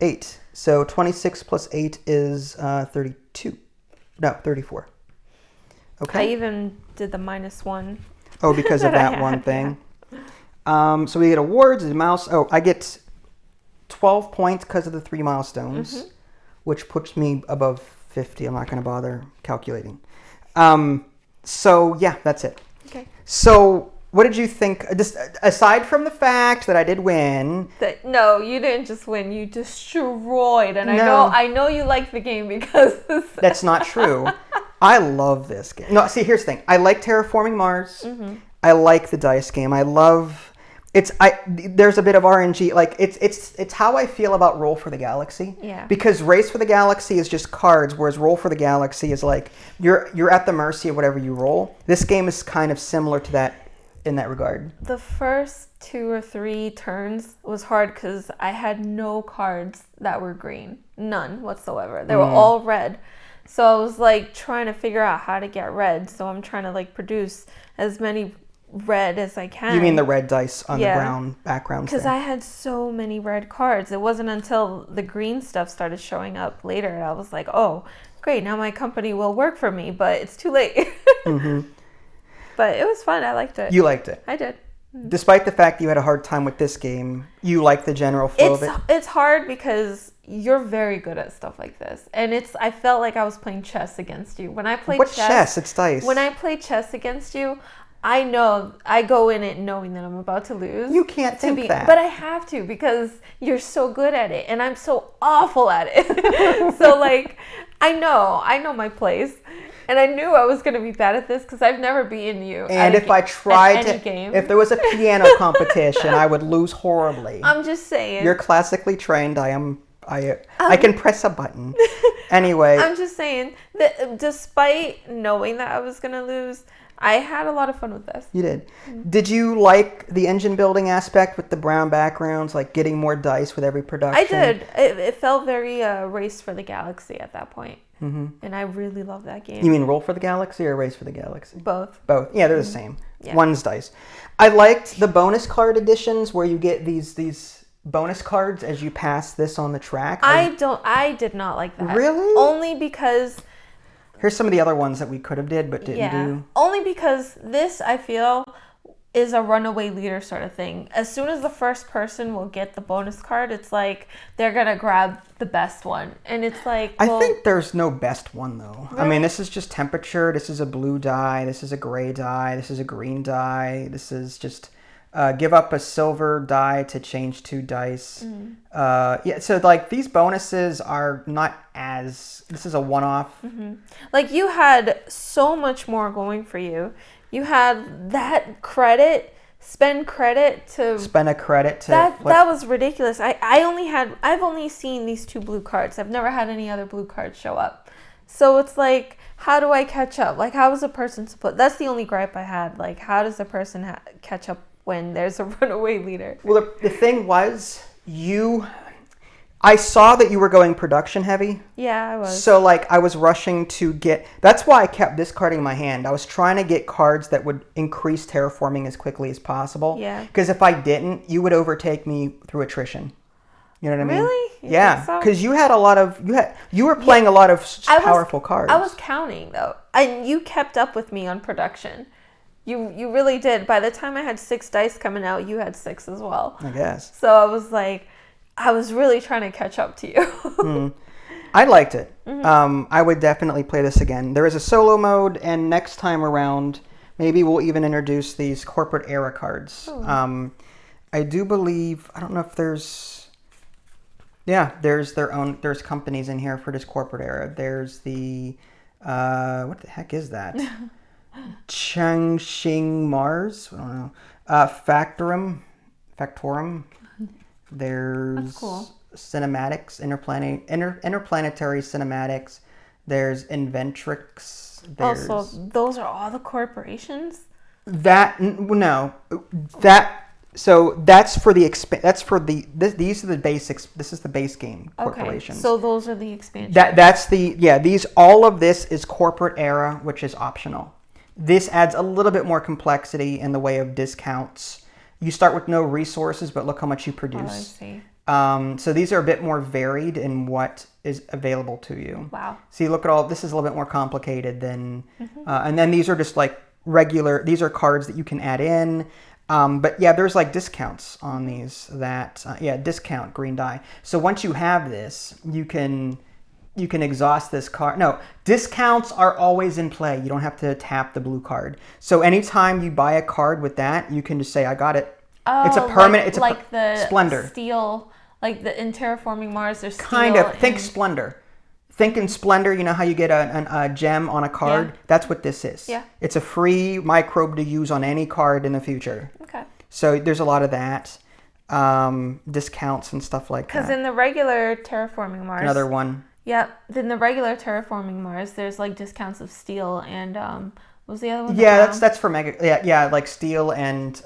8. So 26 plus 8 is 32. No, 34. Okay. I even did the -1. Oh, because of that one thing. Yeah. So we get awards, a mouse. Oh, I get 12 points because of the 3 milestones, which puts me above 50. I'm not going to bother calculating. So yeah, that's it. Okay. So what did you think? Just aside from the fact that I did win. No, you didn't just win. You destroyed. And I know you like the game because that's not true. I love this game. No, see, here's the thing. I like Terraforming Mars. I like the dice game. I love there's a bit of RNG. Like it's how I feel about Roll for the Galaxy. Yeah. Because Race for the Galaxy is just cards, whereas Roll for the Galaxy is like you're at the mercy of whatever you roll. This game is kind of similar to that in that regard. The first 2 or 3 turns was hard because I had no cards that were green. None whatsoever. They were all red. So I was like trying to figure out how to get red. So I'm trying to like produce as many red as I can. You mean the red dice on the brown background? Because I had so many red cards. It wasn't until the green stuff started showing up later and I was like, oh, great, now my company will work for me, but it's too late. But it was fun. I liked it. You liked it? I did. Despite the fact you had a hard time with this game, you liked the general flow of it? It's hard because you're very good at stuff like this. And I felt like I was playing chess against you. When I played chess? It's dice. When I played chess against you, I know I go in it knowing that I'm about to lose. You can't think that. But I have to because you're so good at it and I'm so awful at it. So like, I know my place. And I knew I was going to be bad at this because I've never beaten you. And if I tried to, if there was a piano competition, I would lose horribly. I'm just saying. You're classically trained. I can press a button. Anyway. I'm just saying that despite knowing that I was going to lose, I had a lot of fun with this. You did. Did you like the engine building aspect with the brown backgrounds, like getting more dice with every production? I did. It felt very Race for the Galaxy at that point. Mm-hmm. And I really love that game. You mean Roll for the Galaxy or Race for the Galaxy? Both. Yeah, they're the same. Yeah. One's dice. I liked the bonus card editions where you get these bonus cards as you pass this on the track. I did not like that. Really? Only because... Here's some of the other ones that we could have did but didn't do. Only because this, I feel, is a runaway leader sort of thing. As soon as the first person will get the bonus card, it's like they're going to grab the best one. And it's like, well, I think there's no best one, though. Really? I mean, this is just temperature. This is a blue die. This is a gray die. This is a green die. This is just... give up a silver die to change 2 dice. So like these bonuses are not as... This is a one-off. Mm-hmm. Like you had so much more going for you. You had that credit, spend a credit to... That was ridiculous. I've only seen these 2 blue cards. I've never had any other blue cards show up. So it's like, how do I catch up? Like how is a person supposed... That's the only gripe I had. Like how does a person catch up when there's a runaway leader? Well, the thing was, I saw that you were going production heavy. Yeah, I was. So, like, I was rushing to get... That's why I kept discarding my hand. I was trying to get cards that would increase terraforming as quickly as possible. Yeah. Because if I didn't, you would overtake me through attrition. You know what I mean? Really? Yeah. Because you had a lot of... You were playing a lot of powerful cards. I was counting, though. And you kept up with me on production. You really did. By the time I had 6 dice coming out, you had 6 as well. I guess. So I was like, I was really trying to catch up to you. I liked it. Mm-hmm. I would definitely play this again. There is a solo mode, and next time around, maybe we'll even introduce these corporate era cards. Oh. I do believe, I don't know if there's... Yeah, there's companies in here for this corporate era. There's the... what the heck is that? Changxing Mars, I don't know. Factorum. There's That's cool. Cinematics, interplanetary cinematics. There's Inventrix. Also, those are all the corporations. So that's for the these are the basics. This is the base game corporations. Okay, so those are the expansions. All of this is corporate era, which is optional. This adds a little bit more complexity in the way of discounts. You start with no resources, but look how much you produce. Oh, I see. So these are a bit more varied in what is available to you. Wow. See, look at all, this is a little bit more complicated than, and then these are just like regular, these are cards that you can add in. But yeah, there's like discounts on these discount green die. So once you have this, you can exhaust this card. No, discounts are always in play. You don't have to tap the blue card. So anytime you buy a card with that, you can just say, I got it. Oh, it's a permanent, the Splendor. Steel, like in Terraforming Mars, there's steel. Kind of. Think Splendor. Think in Splendor, you know how you get a gem on a card? Yeah. That's what this is. Yeah. It's a free microbe to use on any card in the future. Okay. So there's a lot of that. Discounts and stuff like that. Because in the regular Terraforming Mars... Another one. Yeah, in the regular Terraforming Mars, there's like discounts of steel and what was the other one? Yeah, that's for mega. Yeah, like steel and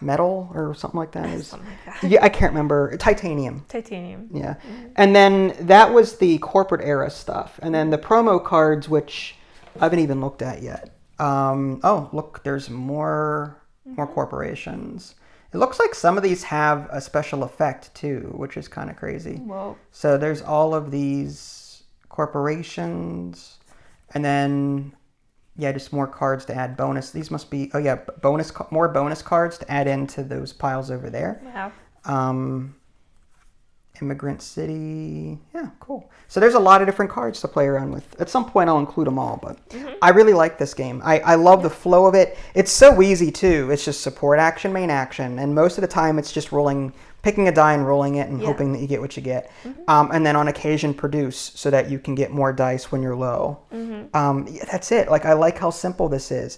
metal or something like that. Something like that. Yeah, I can't remember. Titanium. Yeah. Mm-hmm. And then that was the corporate era stuff, and then the promo cards, which I haven't even looked at yet. Oh, look, there's more corporations. It looks like some of these have a special effect too, which is kind of crazy. Whoa. So there's all of these corporations, and then just more cards to add bonus. These must be more bonus cards to add into those piles over there. Wow. Immigrant City. Yeah, cool. So there's a lot of different cards to play around with. At some point, I'll include them all, but I really like this game. I love the flow of it. It's so easy, too. It's just support action, main action, and most of the time, it's just picking a die and rolling it and hoping that you get what you get. And then on occasion, produce so that you can get more dice when you're low. That's it. Like, I like how simple this is.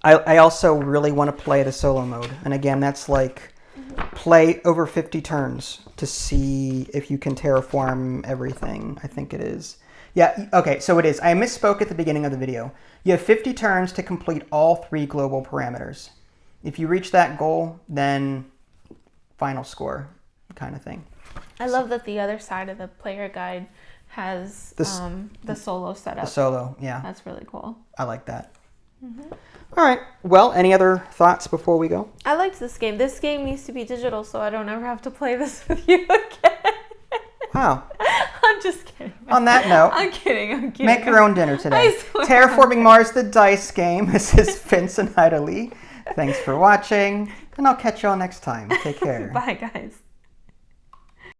I also really want to play the solo mode. And again, that's like play over 50 turns to see if you can terraform everything. I think it is. Yeah, okay, so it is. I misspoke at the beginning of the video. You have 50 turns to complete all 3 global parameters. If you reach that goal, then final score kind of thing. I love that the other side of the player guide has the solo setup. The solo, yeah. That's really cool. I like that. All right. Well, any other thoughts before we go? I liked this game. This game needs to be digital so I don't ever have to play this with you again. Wow. I'm just kidding. On that note, I'm kidding. Make your own dinner today. I swear. Terraforming Mars, the dice game. This is Vince and Ida Lee. Thanks for watching, and I'll catch you all next time. Take care. Bye, guys.